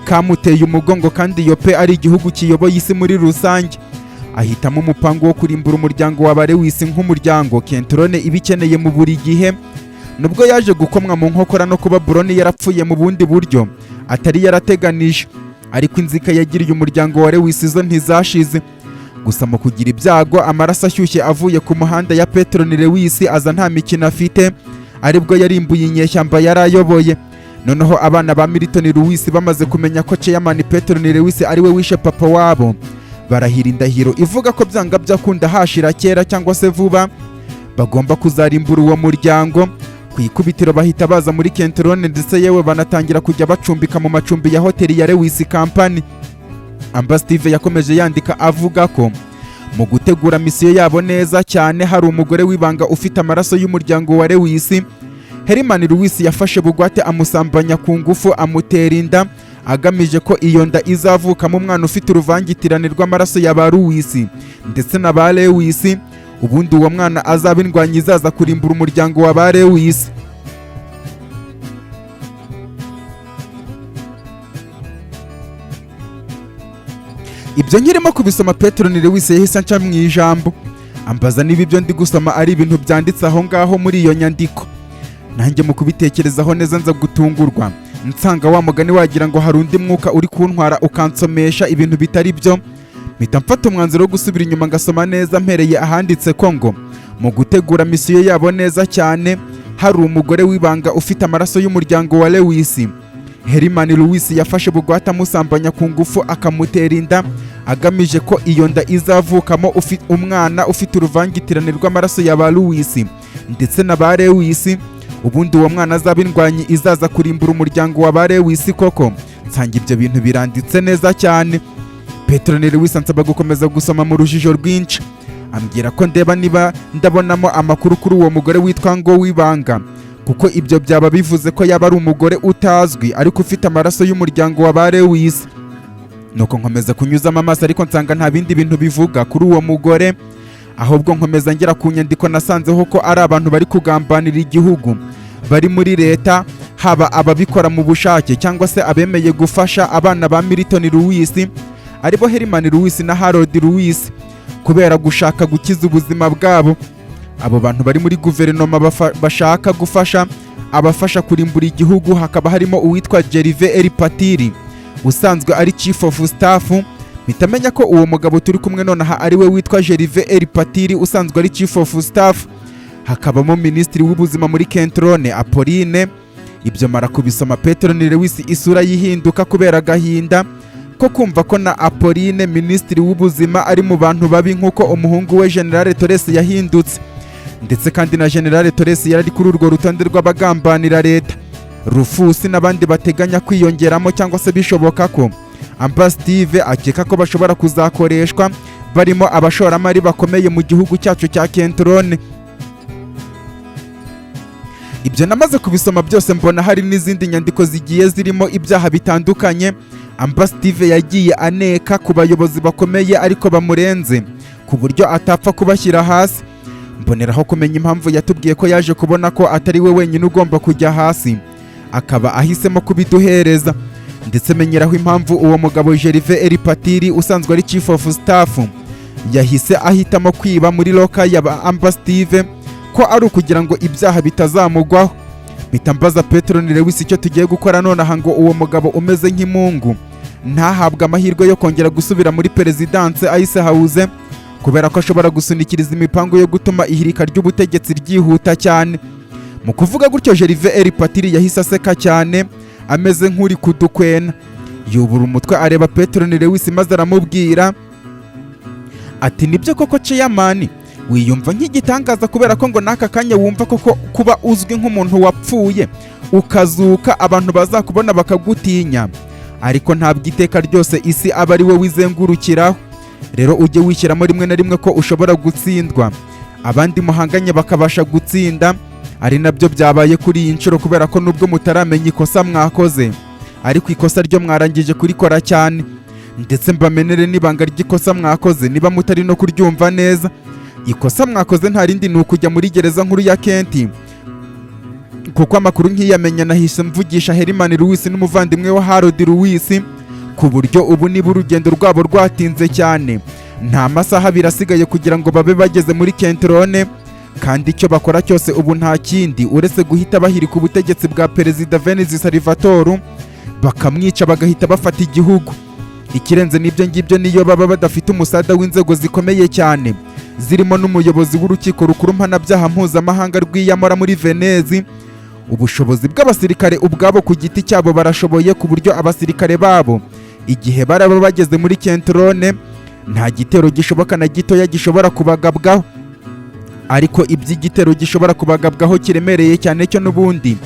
kamuteye umugongo kandi yope ari igihugu kiyoboye isi muri rusange. Ahitamo umupango wo kurimbura umuryango wa Lewis nk'umuryango Kentrone ibikeneye mu buri gihe, nubwo yaje gukomwa mu nkokora no kuba Brown yarapfuye mu bundi buryo atari yarateganije, ariko inzika yagiriye umuryango wa Lewis zo ntizashize. Gusa mu kugira ibyago, amaraso ashyushye avuye ku muhanda ya Petron Lewis aza nta mikino afite, aribwo yarimbuye inyeshyamba yarayoboye. Noneho abana ba Milton Lewis bamaze kumenya ko chairman Petron Lewis ari we wishe papa wabo, barahira indahiro ivuga ko byanga byakunda hashira kera cyangwa se vuba bagomba kuzarimbura uwo muryango. Ku ikubitiro bahita baza muri Kentrone, ndetse yewe banatangira kujya bacumbika mu macumbi ya hoteli ya Lewis Company. Amber Steve yakomeje yandika avuga ko mu gutegura misiyo yabo neza cyane hari umugore w'ibanga ufite amaraso y'umuryango wa Lewis. Herman Lewis yafashe bugwate amusambanya ku ngufu, amutera inda agamije ko iyo nda izavukamo umwana ufite uruvangitirane rw'amaraso ya ba Lewis ndetse na ba Lewis, ubundi uwo mwana azaba indwanyi izaza kurimbura umuryango wa ba Lewis. Ibyo nkirimo kubisoma Petron Lewis yahise anca mu ijambo ambaza niba ibyo ndi gusoma ari ibintu byanditse aho ngaho muri iyo nyandiko. Nanjye mu kubitekerezaho neza nza gutungurwa, nsanga wa mugani wagira ngo hari undi mwuka uri kuntwara ukansomesha ibintu bitari byo. mpita mfata umwanzuro wo gusubira inyuma ngasoma neza mpereye ahanditse ko ngo mu gutegura misiyo yabo neza cyane hari umugore w'ibanga ufite amaraso y'umuryango wa Lewis. Herman Lewis yafashe bugwate amusambanya ku ngufu akamutera inda agamije ko iyo nda izavukamo umwana ufite uruvangitirane rw'amaraso ya ba Lewis ndetse na ba Lewis, ubundi uwo mwana azaba indwanyi izaza kurimbura umuryango wa ba Lewis. Koko nsanga ibyo bintu biranditse neza cyane. Petero Lewis ansaba gukomeza gusoma mu rujijo rwinshi, ambwira ko ndeba niba ndabonamo amakuru kuri uwo mugore witwa ngo w'ibanga, kuko ibyo byaba bivuze ko yaba ari umugore utazwi ariko ufite amaraso y'umuryango wa ba Lewis. Nuko nkomeza kunyuzamo amaso ariko nsanga nta bindi bintu bivuga kuri uwo mugore, ahubwo nkomeza ngera ku nyandiko nasanzeho ko ari abantu bari kugambanira igihugu bari muri leta, haba ababikora mu bushake cyangwa se abemeye gufasha abana ba Milton Lewis aribo Herman Lewis na Harold Lewis kubera gushaka gukiza ubuzima bwabo. Abo bantu bari muri guverinoma bashaka gufasha abafasha kurimbura igihugu, hakaba harimo uwitwa Jerive Patiri usanzwe ari chief of staff. Mitamenya ko uwo mugabo turi kumwe nonaha ari we witwa Jerive Patiri usanzwe ari chief of staff. Hakabamo ministri w'ubuzima muri Kentrone Apolline. Ibyo mara kubisoma Petero Lewis isura yihinduka kubera gahinda ko kumva ko na Apolline ministri w'ubuzima ari mu bantu babi nkuko umuhungu we General Torres yahindutse, ndetse kandi na General Torres yari kuri urwo rutonde rw'abagambanira leta. Rufusi n'abandi bateganya kwiyongeramo cyangwa se bishoboka ko Steve akeka ko bashobora kuzakoreshwa barimo abashoramari bakomeye mu gihugu cyacu cya Kentrone. Ibyo namaze kubisoma byose mbona hari n'izindi nyandiko zigiye zirimo ibyaha bitandukanye Steve yagiye aneka ku bayobozi bakomeye ariko bamurenze ku buryo atapfa kubashyira hasi. Mboneraho kumenya impamvu yatubwiye ko yaje kubona ko atari we wenyine ugomba kujya hasi, akaba ahisemo kubiduhereza. Ndetse menyeraho impamvu uwo mugabo Jerive Patiri usanzwe ari chief of staff yahise ahitamo kwiba muri loka ya Steve ko ari ukugira ngo ibyaha bitazamugwaho. Bitambaza Petero Lewis icyo tugiye gukora nonaha ngo uwo mugabo umeze nk'imungu ntahabwe amahirwe yo kongera gusubira muri perezidanse ahise hawuze, kubera ko ashobora gusunikiriza imipango yo gutuma ihirika ry'ubutegetsi ryihuta cyane. Mu kuvuga gutyo Jerive Patiri yahise aseka cyane ameze nk'uri kudukwena, yubura umutwe areba Petero Lewis maze aramubwira ati nibyo koko Chairman, wiyumva nk'igitangaza kubera ko ngo naka kanya wumva koko kuba uzwi nk'umuntu wapfuye ukazuka abantu bazakubona bakagutinya, ariko ntabwo iteka ryose isi aba ari we wizengurukiraho. Rero ujye wishyiramo rimwe na rimwe ko ushobora gutsindwa abandi muhanganye bakabasha gutsinda. Ari nabyo byabaye kuri iyi nshuro, kubera ko nubwo mutaramenya ikosa mwakoze ariko ikosa ryo mwarangije kurikora cyane, ndetse mbamenere n'ibanga ry'ikosa mwakoze niba mutari no kuryumva neza. Ikosa mwakoze nta rindi ni ukujya muri gereza nkuru ya Kenti, kuko amakuru nk'iyamenya nahise mvugisha Herman Lewis n'umuvandimwe wa Harold Lewis ku buryo ubu niba urugendo rwabo rwatinze cyane nta masaha birasigaye kugira ngo babe bageze muri Kentrone, kandi icyo bakora cyose ubu nta kindi uretse guhita bahirika ubutegetsi bwa Perezida Venice Salvatore bakamwica bagahita bafata igihugu. Ikirenze n'ibyo ngibyo niyo baba badafite umusada w'inzego zikomeye cyane zirimo n'umuyobozi w'urukiko rukuru mpanabyaha mpuzamahanga rw'iyamora muri Venezi, ubushobozi bw'abasirikare ubwabo ku giti cyabo barashoboye, ku buryo abasirikare babo igihe baraba bageze muri Kentrone nta gitero gishoboka na gitoya gishobora kubagabwaho. Ariko iby'igitero gishobora kubagabwaho kiremereye cyane cyo n'ubundi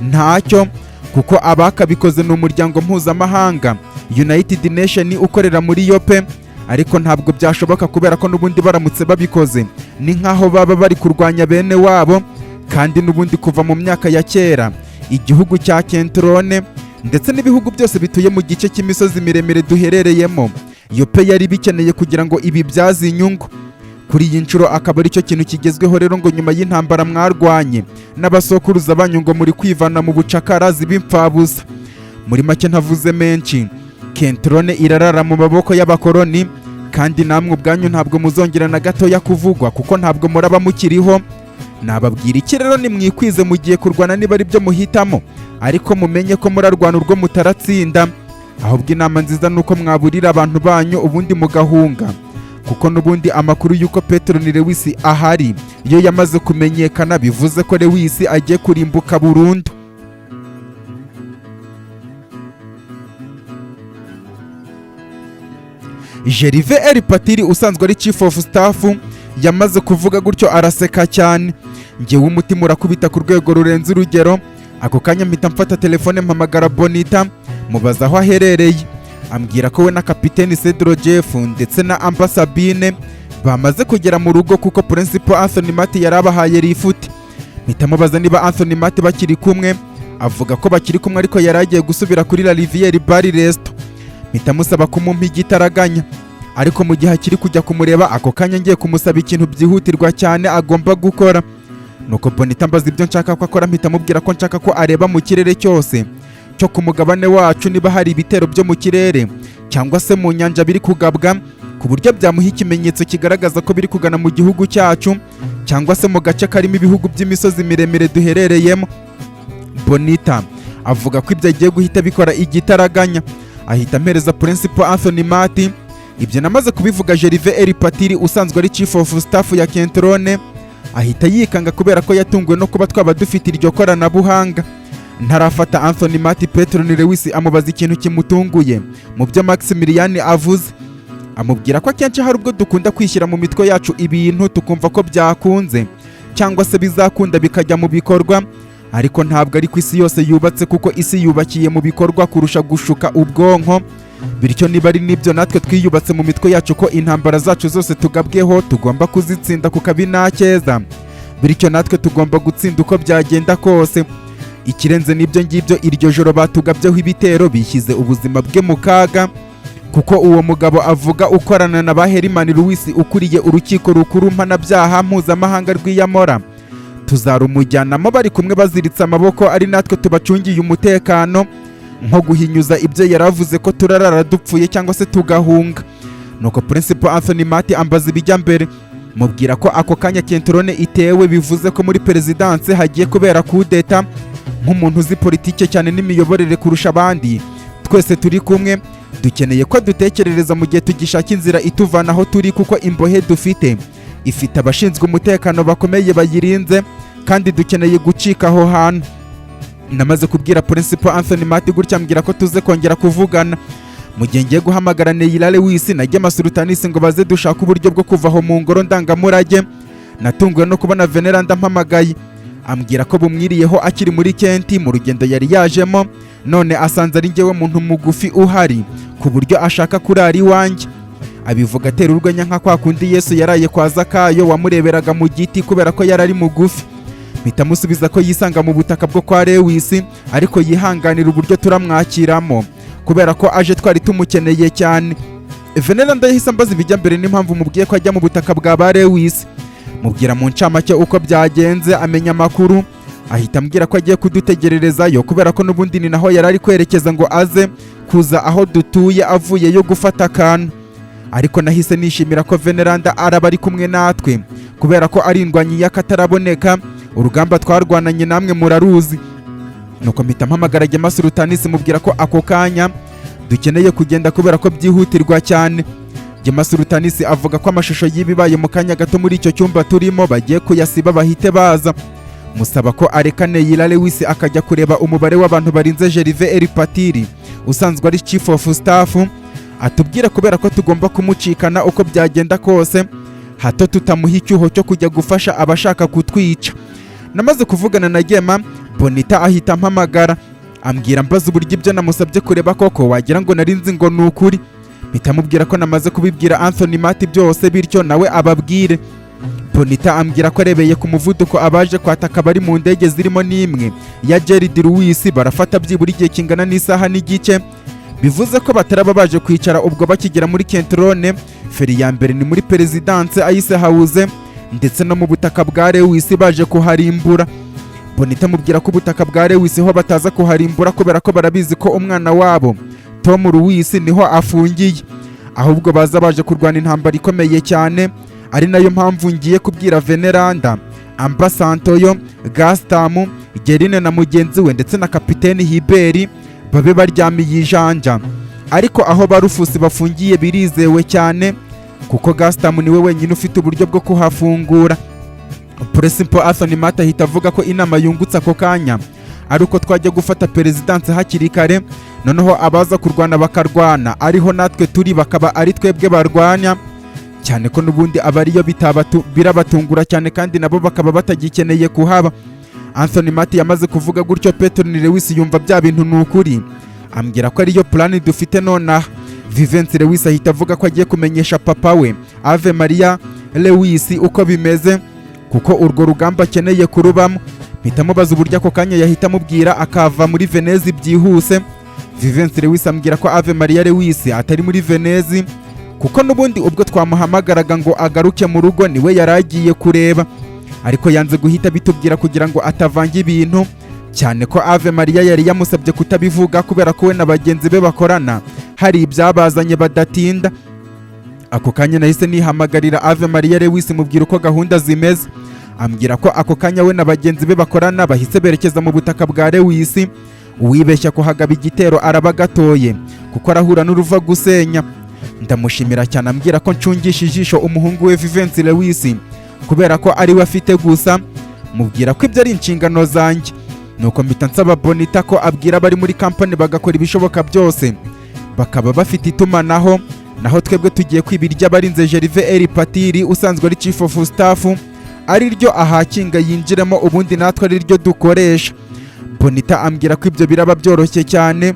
ntacyo, kuko abakabikoze ni umuryango mpuzamahanga United Nation ukorera muri Yope, ariko ntabwo byashoboka kubera ko n'ubundi baramutse babikoze ni nkaho baba bari kurwanya bene wabo. Kandi n'ubundi kuva mu myaka ya kera igihugu cya Kentrone ndetse n'ibihugu byose bituye mu gice cy'imisozi miremire duherereyemo Yope yari bikeneye kugira ngo ibi byazi inyungu. Kuri iyi nshuro akaba ari cyo kintu kigezweho rero ngo nyuma y'intambara mwarwanye n'abasokuruza banyu ngo muri kwivana mu bucakara zib'impfabusa. Muri make ntavuze menshi, Kentrone irarara mu maboko y'abakoloni, kandi namwe ubwanyu ntabwo muzongera na gatoya kuvugwa kuko ntabwo muraba mukiriho. Nababwira iki rero, nimwikwize mugiye kurwana niba ari byo muhitamo, ariko mumenye ko murarwana urwo mutaratsinda. ahubwo inama nziza nuko mwaburira abantu banyu ubundi mugahunga, kuko n'ubundi amakuru y'uko Petero ni Lewis ahari iyo yamaze kumenyekana bivuze ko Lewis agiye kurimbuka burundu. Gervais L. Patiri usanzwe ari Chief of Staff yamaze kuvuga gutyo araseka cyane. Njyewe umutima urakubita ku rwego rurenze urugero. Ako kanya mpita mfata telefone mpamagara Bonita mubaza aho aherereye, ambwira ko we na kapiteni Cedro Jeff ndetse na Amba Sabine bamaze kugera mu rugo kuko Principal Anthony Mati yarabahaye rifuti. Mpita mubaza niba Anthony Mati bakiri kumwe, avuga ko bakiri kumwe ariko yaragiye gusubira kuri La Rivière Bar Resto. Mpita musaba kumumpa igitaraganya, ariko mu gihe akiri kujya kumureba ako kanya ngiye kumusaba ikintu byihutirwa cyane agomba gukora. Nuko Bonita mbaza ibyo nshaka ko akora, mpita mubwira ko nshaka ko areba mu kirere cyose cyo ku mugabane wacu niba hari ibitero byo mu kirere cyangwa se mu nyanja biri kugabwa, ku buryo byamuha ikimenyetso kigaragaza ko biri kugana mu gihugu cyacu cyangwa se mu gace karimo ibihugu by'imisozi miremire duherereyemo. Bonita avuga ko ibyo agiye guhita bikora igitaraganya, ahita ampereza Principal Anthony Mati. Ibyo namaze kubivuga Gervais L. Patiri usanzwe ari Chief of Staff ya Kentrone ahita yikanga kubera ko yatunguwe no kuba twaba dufite iryo koranabuhanga. Ntarafata Anthony Mati, Petero ni Lewis amubaza ikintu kimutunguye mu byo Maximilian avuze. Amubwira ko akenshi hari ubwo dukunda kwishyira mu mitwe yacu ibintu tukumva ko byakunze cyangwa se bizakunda bikajya mu bikorwa, ariko ntabwo ari ku isi yose yubatse kuko isi yubakiye mu bikorwa kurusha gushuka ubwonko. Bityo niba ari nibyo natwe twiyubatse mu mitwe yacu ko intambara zacu zose tugabweho tugomba kuzitsinda ku kabi nta keza, bityo natwe tugomba gutsinda uko byagenda kose. Ikirenze n'ibyo ngibyo, iryo joro batugabyeho ibitero bishyize ubuzima bwe mu kaga, kuko uwo mugabo avuga ukorana na ba Herman Louis ukuriye urukiko rukuru mpanabyaha mpuzamahanga rw'Iyamora. Tuzarumujyanamo bari kumwe baziritse amaboko, ari natwe tubacungiye umutekano, nko guhinyuza ibyo yaravuze ko turarara dupfuye cyangwa se tugahunga. Nuko Principal Anthony Mati ambaza ibijya mbere, mubwira ko ako kanya Kentrone itewe bivuze ko muri perezidanse hagiye kubera kudeta. Nk'umuntu uzi politike cyane n'imiyoborere kurusha abandi, twese turi kumwe dukeneye ko dutekerereza mu gihe tugishaka inzira ituvana aho turi, kuko imbohe dufite ifite abashinzwe umutekano bakomeye bayirinze, kandi dukeneye gucika aho hantu. Namaze kubwira Principal Anthony Mati gutya ambwira ko tuze kongera kuvugana. Mu gihe ngiye guhamagara Neila Lewis na Gema Sultanis ngo baze dushaka uburyo bwo kuva aho mu ngoro ndangamurage, natunguwe no kubona Veneranda mpamagaye. Ambwira ko bumwiriyeho akiri muri Kenti mu rugendo yari yajemo, none asanze ari njyewe muntu mugufi uhari ku buryo ashaka kurara iwanjye. Abivuga atera urwenya nka kwa kundi Yesu yaraye kwa Zakayo wamureberaga mu giti kubera ko yari ari mugufi. Mpita musubiza ko yisanga mu butaka bwo kwa Lewis, ariko yihanganira uburyo turamwakiramo kubera ko aje twari tumukeneye cyane. Veneranda yahise ambaza ibijya mbere n'impamvu mubwiye ko ajya mu butaka bwa ba Lewis. Mubwira mu ncamake uko byagenze, amenya amakuru, ahita ambwira ko agiye kudutegererezayo kubera ko n'ubundi ni naho yari ari kwerekeza ngo aze kuza aho dutuye avuyeyo gufata akantu. Ariko nahise nishimira ko Veneranda araba ari kumwe natwe kubera ko ari indwanyi y'akataraboneka, urugamba twarwananye namwe muraruzi. Nuko mpita mpamagara Gema Sultanis mubwira ko ako kanya dukeneye kugenda kubera ko byihutirwa cyane. Gema Sultanis avuga ko amashusho y'ibibaye mu kanya gato muri icyo cyumba turimo bagiye kuyasiba bahite baza. Musaba ko areka Neila Lewis akajya kureba umubare w'abantu barinze Gervais L. Patiri usanzwe ari Chief of Staff, atubwira kubera ko tugomba kumucikana uko byagenda kose, hato tutamuha icyuho cyo kujya gufasha abashaka kutwica. Namaze kuvugana na Gema, Bonita ahita mpamagara ambwira mbaza uburyo ibyo namusabye kureba koko wagira ngo narinzi ngo ni ukuri. Mpita mubwira ko namaze kubibwira Anthony Mati byose, bityo nawe ababwire. Bonita ambwira ko arebeye ku muvuduko abaje kwataka bari mu ndege zirimo n'imwe ya Gerard Louis barafata byibura igihe kingana n'isaha n'igice, bivuze ko bataraba baje kwicara ubwo bakigera muri Kentrone. Feri ya mbere ni muri perezidanse Ice House, ndetse no mu butaka bwa Lewis baje kuharimbura. Bonita mubwira ko ubutaka bwa Lewis ho bataza kuharimbura kubera ko barabizi ko umwana wabo Tom Louis niho afungiye, ahubwo baza baje kurwana intambara ikomeye cyane. Ari nayo mpamvu ngiye kubwira Veneranda, Amba Santoyo, Gastamu, Gerine na mugenzi we ndetse na Kapiteni Hiberi babe baryamiye ijanja. ariko aho barufusi bafungiye birizewe cyane kuko Gaston niwe wenyine ufite uburyo bwo kuhafungura. Principal Anthony Mata ahita avuga ko inama yungutse ako kanya ari uko twajya gufata perezidanse hakiri kare, noneho abaza kurwana bakarwana ariho natwe turi bakaba ari twebwe barwanya, cyane ko n'ubundi aba ariyo birabatungura cyane kandi nabo bakaba batagikeneye kuhaba. Anthony Mata yamaze kuvuga gutyo, Petronile Lewis yumva bya bintu n'ukuri, ambwira ko ariyo plan dufite nonaha. Vivence Lewis ahita avuga ko agiye kumenyesha papa we Ave Maria Lewis uko bimeze kuko urwo rugamba akeneye kurubamo. Mpita mubaza uburyo ako kanya yahita amubwira akava muri Venezi byihuse. Vivence Lewis ambwira ko Ave Maria Lewis atari muri Venezi kuko n'ubundi ubwo twamuhamagaraga ngo agaruke mu rugo niwe yaragiye kureba, ariko yanze guhita bitubwira kugira ngo atavanga ibintu, cyane ko Ave Maria yari yamusabye kutabivuga kubera ko we na bagenzi be bakorana hari ibyabazanye badatinda. Ako kanya nahise nihamagarira Ave Maria Lewis mubwira uko gahunda zimeze, ambwira ko ako kanya we na bagenzi be bakorana bahise berekeza mu butaka bwa Lewis. Uwibeshya kuhagaba igitero araba gatoye kuko arahura n'uruva gusenya. Ndamushimira cyane ambwira ko ncungisha ijisho umuhungu we Vivence Lewis kubera ko ari we afite gusa, mubwira ko ibyo ari inshingano zanjye. Nuko mpita nsaba Bonita ko abwira abari muri kampani bagakora ibishoboka byose bakaba bafite itumanaho, naho twebwe tugiye kwibirya abarinze Gervais Eri Patiri usanzwe ari Chief of Staff ari ryo ahakinga yinjiremo ubundi natwe ari ryo dukoresha. Bonita ambwira ko ibyo biraba byoroshye cyane,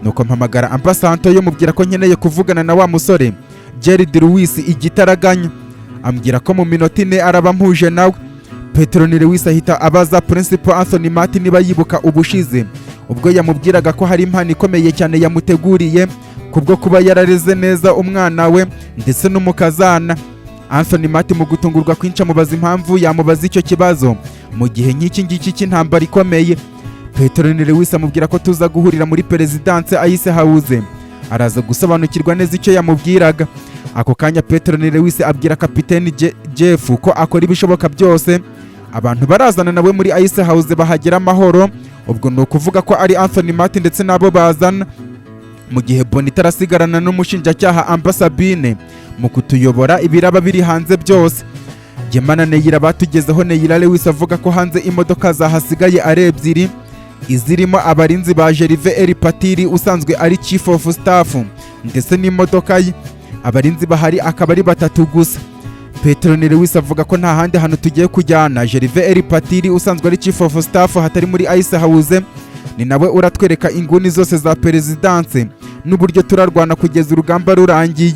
nuko mpamagara Ambasanto yo mubwira ko nkeneye kuvugana na wa musore Gerard Lewis igitaraganya, ambwira ko mu minota 4 araba mpuje nawe. Petronile Lewis ahita abaza Principal Anthony Mata niba yibuka ubushize ubwo yamubwiraga ko hari impano ikomeye cyane yamuteguriye kubwo kuba yarareze neza umwana we ndetse n'umukazana. Anthony Mata mu gutungurwa kwinshi amubaza impamvu yamubaza icyo kibazo mu gihe nk'iki ngiki cy'intambara ikomeye. Petronile Lewis amubwira ko tuza guhurira muri perezidanse ayise House, araza gusobanukirwa neza icyo yamubwiraga. Ako kanya Petronile Lewis abwira Kapiteni Jeff ko akora ibishoboka byose abantu barazana nawe muri Ice House bahagera amahoro. Ubwo ni ukuvuga ko ari Anthony Mata ndetse nabo bazana, mu gihe Bonita arasigarana n'umushinjacyaha Ambasabine mu kutuyobora ibiraba biri hanze byose. Gemana Neyira batugezeho, Neyira Lewis avuga ko hanze imodoka zahasigaye ari ebyiri, izirimo abarinzi ba Gervais Eri Patiri usanzwe ari Chief of Staff ndetse n'imodoka ye. Abarinzi bahari akaba ari 3 gusa. Petronile Lewis avuga ko nta handi hantu tugiye kujyana Gervais Eri Patiri usanzwe ari Chief of Staff hatari muri Ice House, ni nawe uratwereka inguni zose za perezidanse n'uburyo turarwana kugeza urugamba rurangiye.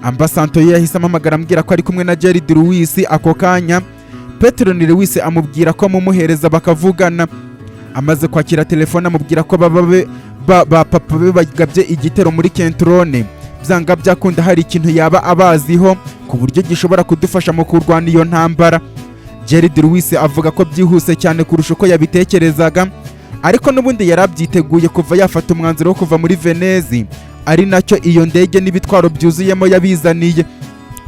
Ambasanto yahise amamagara ambwira ko ari kumwe na Gerard Lewis. Ako kanya Petronile Lewis amubwira ko mumuhereza bakavugana. Amaze kwakira telefone amubwira ko papa be bagabye igitero muri Kentrone, byanga byakunda hari ikintu yaba abaziho ku buryo gishobora kudufasha mu kurwana iyo ntambara. Gerard Lewis avuga ko byihuse cyane kurusha uko yabitekerezaga, ariko n'ubundi yarabyiteguye kuva yafata umwanzuro wo kuva muri Venezi, ari nacyo iyo ndege n'ibitwaro byuzuyemo yabizaniye.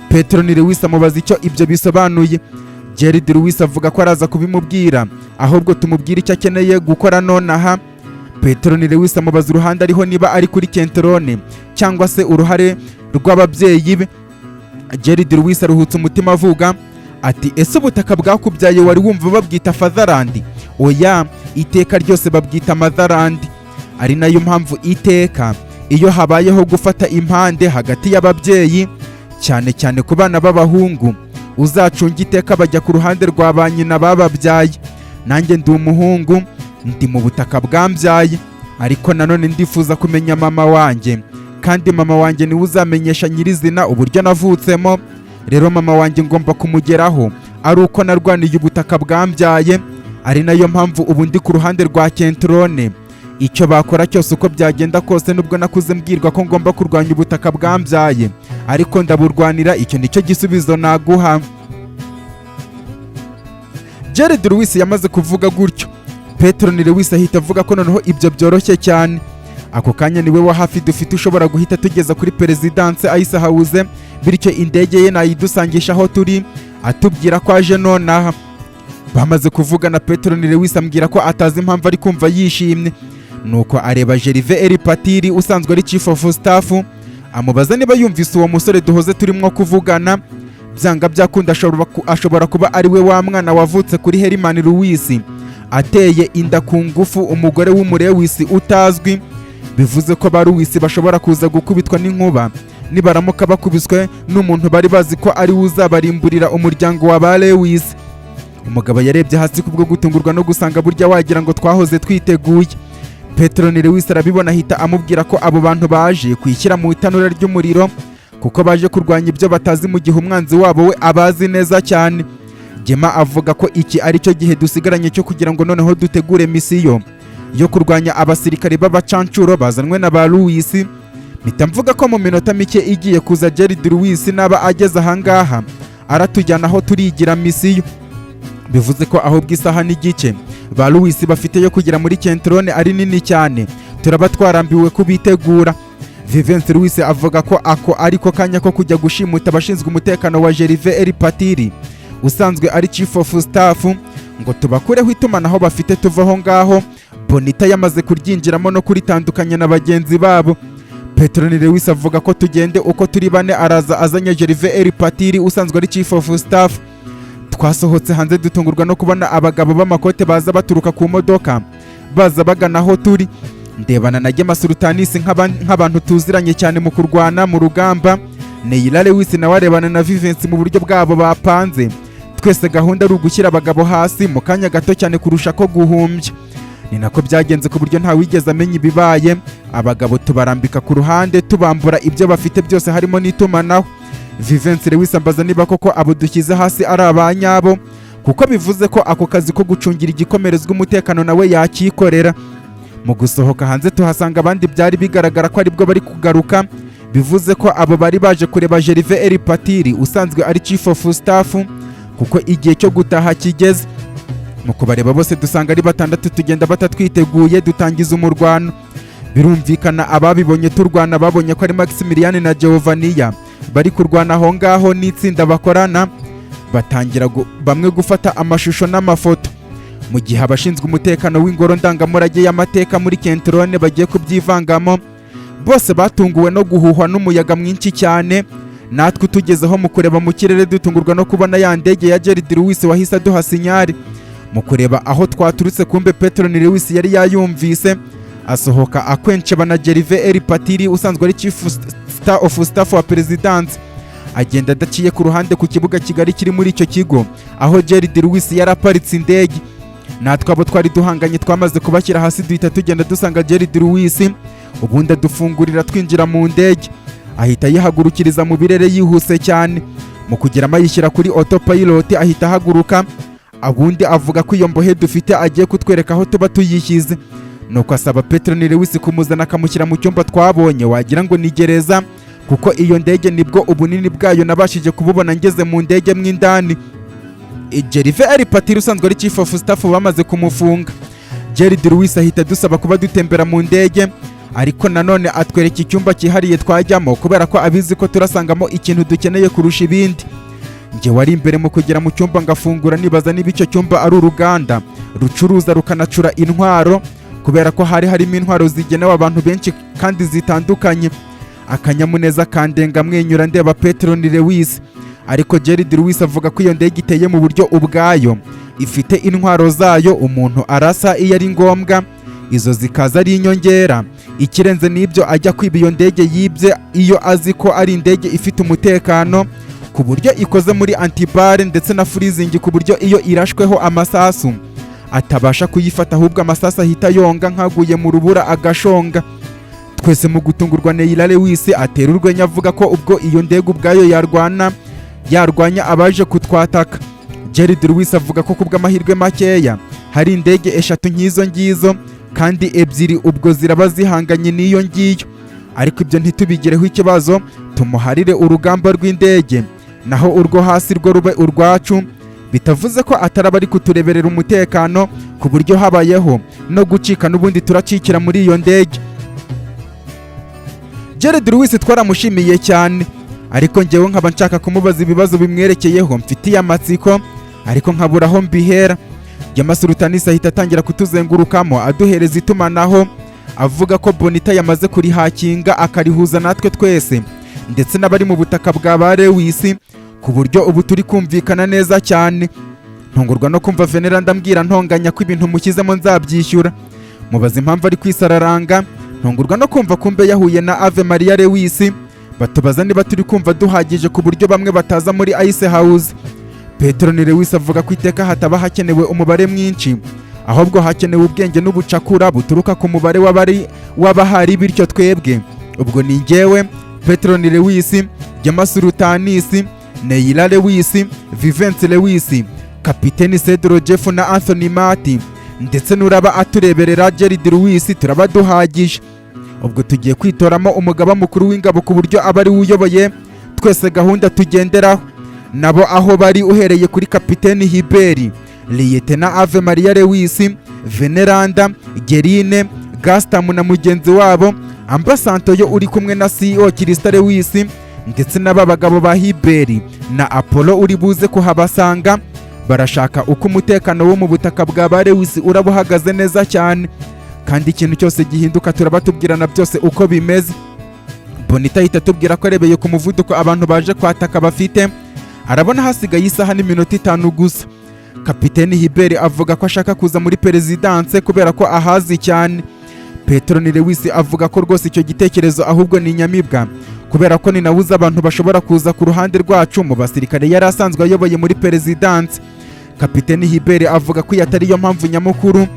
Petronile Lewis amubaza icyo ibyo bisobanuye. Gerard Lewis avuga ko araza kubimubwira, ahubwo tumubwira icyo akeneye gukora nonaha. Petronile Lewis amubaza uruhande ariho niba ari kuri Kentrone cyangwa se uruhare rw'ababyeyi be. Gerard Lewis aruhutse umutima avuga ati ese ubutaka bwakubyaye wari wumva babwita Fatherland? Oya, iteka ryose babwita Motherland, ari nayo mpamvu iteka iyo habayeho gufata impande hagati y'ababyeyi cyane cyane ku bana b'abahungu uzacunga iteka bajya ku ruhande rwa ba nyina bababyaye. Nanjye ndi umuhungu, ndi mu butaka bwambyaye, ariko nanone ndifuza kumenya mama wanjye, kandi mama wanjye niwe uzamenyesha nyirizina uburyo navutsemo. Rero mama wanjye ngomba kumugeraho ari uko narwaniye ubutaka bwambyaye, ari nayo mpamvu ubu ndi ku ruhande rwa Kentrone. Icyo bakora cyose uko byagenda kose, nubwo nakuze mbwirwa ko ngomba kurwanya ubutaka bwambyaye, ariko ndaburwanira, icyo nicyo gisubizo naguha. Gerard Lewis yamaze kuvuga gutyo, Petronile Lewis ahita avuga ko noneho ibyo byoroshye cyane. Ako kanya niwe wa hafi dufite ushobora guhita tugeza kuri perezidanse Ice House, bityo indege ye nayidusangisha aho turi, atubwira ko aje nonaha. Bamaze kuvugana Petronile Lewis ambwira ko atazi impamvu ari kumva yishimye, nuko areba Gervais Eripatiri usanzwe ari chief of staff, amubaza niba yumvise uwo musore duhoze turimo kuvugana, byanga byakunda ashobora kuba ari we wa mwana wavutse kuri Herman Louis ateye inda ku ngufu umugore w'umurewisi utazwi, bivuze ko ba Louis bashobora kuza gukubitwa n'inkuba nibaramuka bakubiswe n'umuntu bari bazi ko ari uzabarimburira umuryango wa ba Louis. Umugabo yarebye hasi kubwo gutungurwa no gusanga burya wagira ngo twahoze twiteguye. Petero Louis arabibona ahita amubwira ko abo bantu baje kwishyira mu itanura ry'umuriro kuko baje kurwanya ibyo batazi mu gihe umwanzi wabo we abazi neza cyane. Gema avuga ko iki ari cyo gihe dusigaranye cyo kugira ngo noneho dutegure misiyo yo kurwanya abasirikari b'abacancuro bazanwe na ba Louis. Mpita mvuga ko mu minota mike igiye kuza Gerard Louis naba ageze ahangaha aratujyana aho turigira misiyo. Bivuze ko aho bw'isaha n'igice ba Louis bafite yo kugira muri Kentrone ari nini cyane, turaba twarambiwe kubitegura. Vivence Louis avuga ko ako ariko kanya ko kujya gushimuta abashinzwe umutekano wa Gervais Eripatiri usanzwe ari chief of staff ngo tubakureho itumanaho bafite tuvaho ngaho. Bonita yamaze kuryinjiramo no kuritandukanya na bagenzi babo. Petero Louis avuga ko tugende uko turi bane, araza azanye Gervais Eripatiri usanzwe ari chief of staff. Twasohotse hanze dutungurwa no kubona abagabo b'amakote baza baturuka ku modoka baza bagana aho turi. Ndebana na Gema Sultanis nk'abantu tuziranye cyane mu kurwana mu rugamba. Neyila Louis nawe arebana na Vivence mu buryo bwabo bapanze. Twese gahunda ari ugushyira abagabo hasi mu kanya gato cyane kurusha ko guhumbya. Ni nako byagenze ku buryo nta wigeze amenya ibibaye. Abagabo tubarambika ku ruhande tubambura ibyo bafite byose harimo n'itumanaho. Vivence Louis ambaza niba koko abo dushyize hasi ari abanyabo, kuko bivuze ko ako kazi ko gucungira igikomerezwa umutekano nawe yakikorera. Mu gusohoka hanze tuhasanga abandi byari bigaragara ko aribwo bari kugaruka, bivuze ko abo bari baje kureba Gervais Eripatiri usanzwe ari chief of staff kuko igihe cyo gutaha kigeze. Mu kubareba bose dusanga ari batandatu, tugenda batatwiteguye dutangiza umurwano. Birumvikana ababibonye turwana babonye ko ari Maximilian na Giovannia bari kurwana aho ngaho n'itsinda bakorana, batangira bamwe gufata amashusho n'amafoto. Mu gihe abashinzwe umutekano w'ingoro ndangamurage y'amateka muri Kentrone bagiye kubyivangamo, bose batunguwe no guhuhwa n'umuyaga mwinshi cyane. Natwe tugezeho mu kureba mu kirere dutungurwa no kubona ya ndege ya Gerard Louis wahise aduha sinyari. Mu kureba aho twaturutse kumbe Petero Louis yari yayumvise, asohoka akwensheba na Gervais Eripatiri usanzwe ari chief of staff wa presidence. Agenda adaciye ku ruhande ku kibuga kigari kiri muri icyo kigo aho Gerard Louis yaraparitse indege. Natwe abo twari duhanganye twamaze kubashyira hasi duhita tugenda dusanga Gerard Louis, ubundi dufungurira twinjira mu ndege. Ahita yihagurukiriza mu birere yihuse cyane. Mu kugeramo yishyira kuri autopilot ahita ahaguruka. Abundi avuga ko iyo mbohe dufite agiye kutwereka aho tuba tuyishyize. Nuko asaba Petero Louis kumuzana akamushyira mu cyumba twabonye wagira ngo ni gereza, kuko iyo ndege nibwo ubunini bwayo nabashije kububona ngeze mu ndege mw'indani. Gervais Eripatiri usanzwe ari chief of staff bamaze kumufunga. Gerard Louis ahita dusaba kuba dutembera mu ndege, ariko nanone atwereka icyumba cyihariye twajyamo kubera ko abizi ko turasangamo ikintu dukeneye kurusha ibindi. Nge wari imbere mu kugera mu cyumba ngafungura nibaza niba icyo cyumba ari uruganda rucuruza rukanacura intwaro, kubera ko hari harimo intwaro zigenewe abantu benshi kandi zitandukanye. Akanyamuneza kandenga mwenyura ndeba Petero Louis, ariko Gerard Louis avuga ko iyo ndege iteye mu buryo ubwayo, ifite intwaro zayo umuntu arasa iyo ari ngombwa, izo zikaza ari inyongera. Ikirenze n'ibyo ajya kwiba iyo ndege yibye iyo azi ko ari indege ifite umutekano, ku buryo ikoze muri antibare ndetse na freezing, ku buryo iyo irashweho amasasu atabasha kuyifata ahubwo amasasu ahita yonga nkaguye mu rubura agashonga. Twese mu gutungurwa Neyila Louis atera urwenya avuga ko ubwo iyo ndege ubwayo yarwanya abaje kutwataka. Gerard Louis avuga ko kubw'amahirwe makeya hari indege eshatu nk'izo ngizo, kandi ebyiri ubwo ziraba zihanganye n'iyo ngiyo, ariko ibyo ntitubigireho ikibazo, tumuharire urugamba rw'indege naho urwo hasi rwo rube urwacu. Bitavuze ko ataraba ari kutureberera umutekano, ku buryo habayeho no gucika n'ubundi turacikira muri iyo ndege. Gerard Louis twaramushimiye cyane, ariko njyewe nkaba nshaka kumubaza ibibazo bimwerekeyeho mfitiye amatsiko, ariko nkabura aho mbihera. Gema Sultanis ahita atangira kutuzengurukamo aduhereza itumanaho, avuga ko Bonita yamaze kurihakinga akarihuza natwe twese ndetse n'abari mu butaka bwa ba Lewis ku buryo ubu turi kumvikana neza cyane. Ntungurwa no kumva Venera ndambwira ntonganya ko ibintu mushyizemo nzabyishyura. Mubaza impamvu ari kwisararanga. Ntungurwa no kumva kumbe yahuye na Ave Maria Lewis. Batubaza niba turi kumva duhagije ku buryo bamwe bataza muri Ice House. Petro ni Lewis avuga ko iteka hataba hakenewe umubare mwinshi, ahubwo hakenewe ubwenge n'ubucakura buturuka ku mubare w'abahari, bityo twebwe ubwo ni njyewe Petro ni Lewis, James Rutanis, Neila Lewis, Vivence Lewis, Kapiteni Cedro Jeff na Anthony Mati ndetse n'uraba atureberera Jared Lewis, turaba duhagije. Ubwo tugiye kwitoramo umugaba mukuru w'ingabo ku buryo abari uyoboye twese gahunda tugenderaho nabo aho bari, uhereye kuri Kapiteni Hiberi, Liyetena Ave Maria Lewis, Veneranda, Gerine, Gastam na mugenzi wabo Ambasantoyo uri kumwe na CEO Kirista Lewis ndetse n'aba bagabo ba Hiberi na Apollo uri buze kuhabasanga. Barashaka uko umutekano wo mu butaka bwa ba Lewis uraba uhagaze neza cyane, kandi ikintu cyose gihinduka turaba tubwirana byose uko bimeze. Bonita ahita atubwira ko arebeye ku muvuduko abantu baje kwataka bafite, arabona hasigaye isaha n'iminota 5 gusa. Kapiteni Hiberi avuga ko ashaka kuza muri perezidanse kubera ko ahazi cyane. Petro ni Lewis avuga ko rwose icyo gitekerezo ahubwo ni inyamibwa kubera ko ni nawuze abantu bashobora kuza ku ruhande rwacu mu basirikare yari asanzwe ayoboye muri perezidanse. Kapiteni Hiberi avuga ko atari yo mpamvu nyamukuru,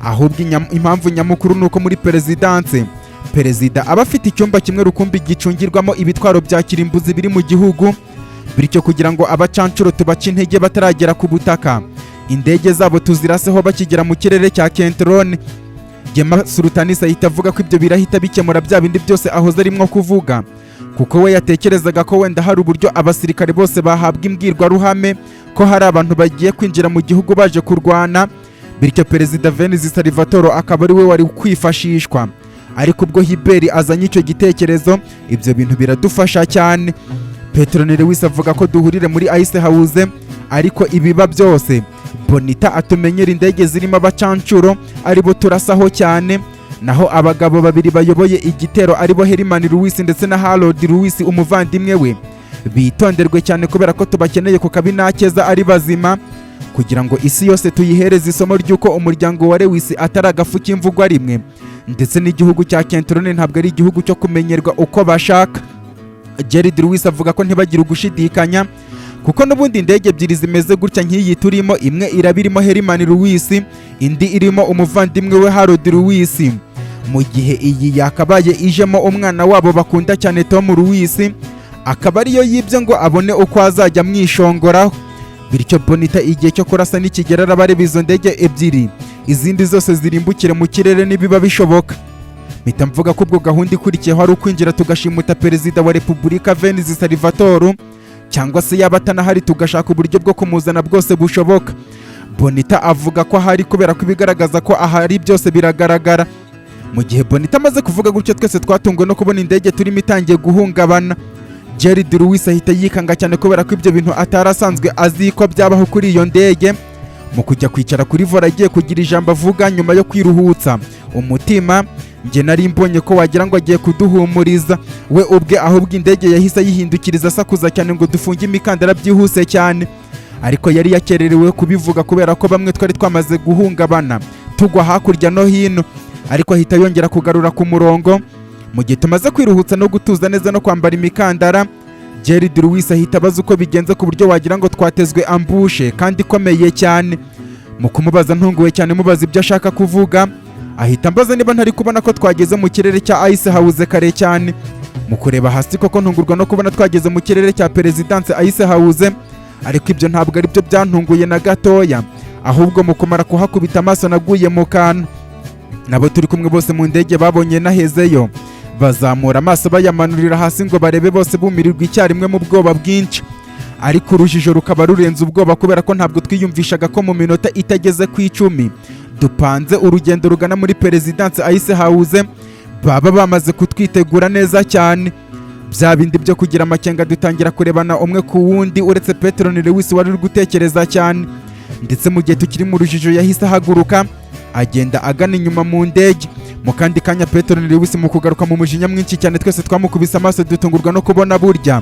ahubwo impamvu nyamukuru nuko muri perezidanse perezida aba afite icyumba kimwe rukumbi gicungirwamo ibitwaro bya kirimbuzi biri mu gihugu, bityo kugira ngo abacancuro tubaca intege bataragera ku butaka, indege zabo tuziraseho bakigera mu kirere cya Kentrone. Gema Sultanis ahita avuga ko ibyo birahita bikemura bya bindi byose ahoze arimo kuvuga, kuko we yatekerezaga ko wenda hari uburyo abasirikare bose bahabwa imbwirwaruhame ko hari abantu bagiye kwinjira mu gihugu baje kurwana, bityo Perezida Venice Salvatore akaba ari we wari kwifashishwa. Ariko ubwo Hiberi azanye icyo gitekerezo, ibyo bintu biradufasha cyane. Petro ni Lewis avuga ko duhurire muri Ice House, ariko ibiba byose Bonita atumenyera indege zirimo abacancuro aribo turasaho cyane, naho abagabo babiri bayoboye igitero aribo Herman Lewis ndetse na Harold Lewis umuvandimwe we bitonderwe cyane kubera ko tubakeneye ku kabinakeza ari bazima, kugira ngo isi yose tuyihereze isomo ry'uko umuryango wa Lewis atari agafu k'imvugwa rimwe, ndetse n'igihugu cya Kentrone ntabwo ari igihugu cyo kumenyerwa uko bashaka. Jared Lewis avuga ko ntibagire ugushidikanya kuko n'ubundi indege ebyiri zimeze gutya nk'iyi turimo, imwe iraba irimo Herman Lewis, indi irimo umuvandimwe we Harold Lewis, mu gihe iyi yakabaye ijemo umwana wabo bakunda cyane Tom Lewis, akaba ariyo yibye ngo abone uko azajya mwishongoraho. Bityo Bonita igihe cyo kurasa nikigera arabareba izo ndege ebyiri, izindi zose zirimbukire mu kirere nibiba bishoboka. Mpita mvuga ko ubwo gahunda ikurikiyeho ari ukwinjira tugashimuta Perezida wa Repubulika Venice Salvatore, cyangwa se yaba atanahari tugashaka uburyo bwo kumuzana bwose bushoboka. Bonita avuga ko ahari kubera ko ibigaragaza ko ahari byose biragaragara. Mu gihe Bonita amaze kuvuga gutyo twese twatungwe no kubona indege turimo itangiye guhungabana. Jared Lewis ahita yikanga cyane kubera ko ibyo bintu atarasanzwe azi ko byabaho kuri iyo ndege. Mu kujya kwicara kuri vola agiye kugira ijambo avuga nyuma yo kwiruhutsa umutima, njye nari mbonye ko wagira ngo agiye kuduhumuriza we ubwe, ahubwo indege yahise yihindukiriza asakuza cyane ngo dufunge imikandara byihuse cyane, ariko yari yakererewe kubivuga kubera ko bamwe twari twamaze guhungabana tugwa hakurya no hino, ariko ahita yongera kugarura ku murongo. Mu gihe tumaze kwiruhutsa no gutuza neza no kwambara imikandara, Jared Lewis ahita abaza uko bigenze ku buryo wagira ngo twatezwe ambushe kandi ikomeye cyane. Mu kumubaza ntunguwe cyane mubaza ibyo ashaka kuvuga, ahita ambaza niba ntari kubona ko twageze mu kirere cya Ice House kare cyane. Mu kureba hasi koko ntungurwa no kubona twageze mu kirere cya Perezidanse Ice House, ariko ibyo ntabwo ari byo byantunguye na gatoya, ahubwo mu kumara kuhakubita amaso naguye mu kantu. Nabo turi kumwe bose mu ndege babonye nahezeyo, bazamura amaso bayamanurira hasi ngo barebe bose bumirirwa icyarimwe mu bwoba bwinshi, ariko urujijo rukaba rurenze ubwoba kubera ko ntabwo twiyumvishaga ko mu minota itageze ku 10 dupanze urugendo rugana muri Perezidanse Ice House baba bamaze kutwitegura neza cyane. Bya bindi byo kugira amakenga dutangira kurebana umwe ku wundi, uretse Petro ni Lewis wari uri gutekereza cyane, ndetse mu gihe tukiri mu rujijo yahise ahaguruka agenda agana inyuma mu ndege. mu kandi kanya Petero ni Lewis mu kugaruka mu mujinya mwinshi cyane twese twamukubise amaso dutungurwa no kubona burya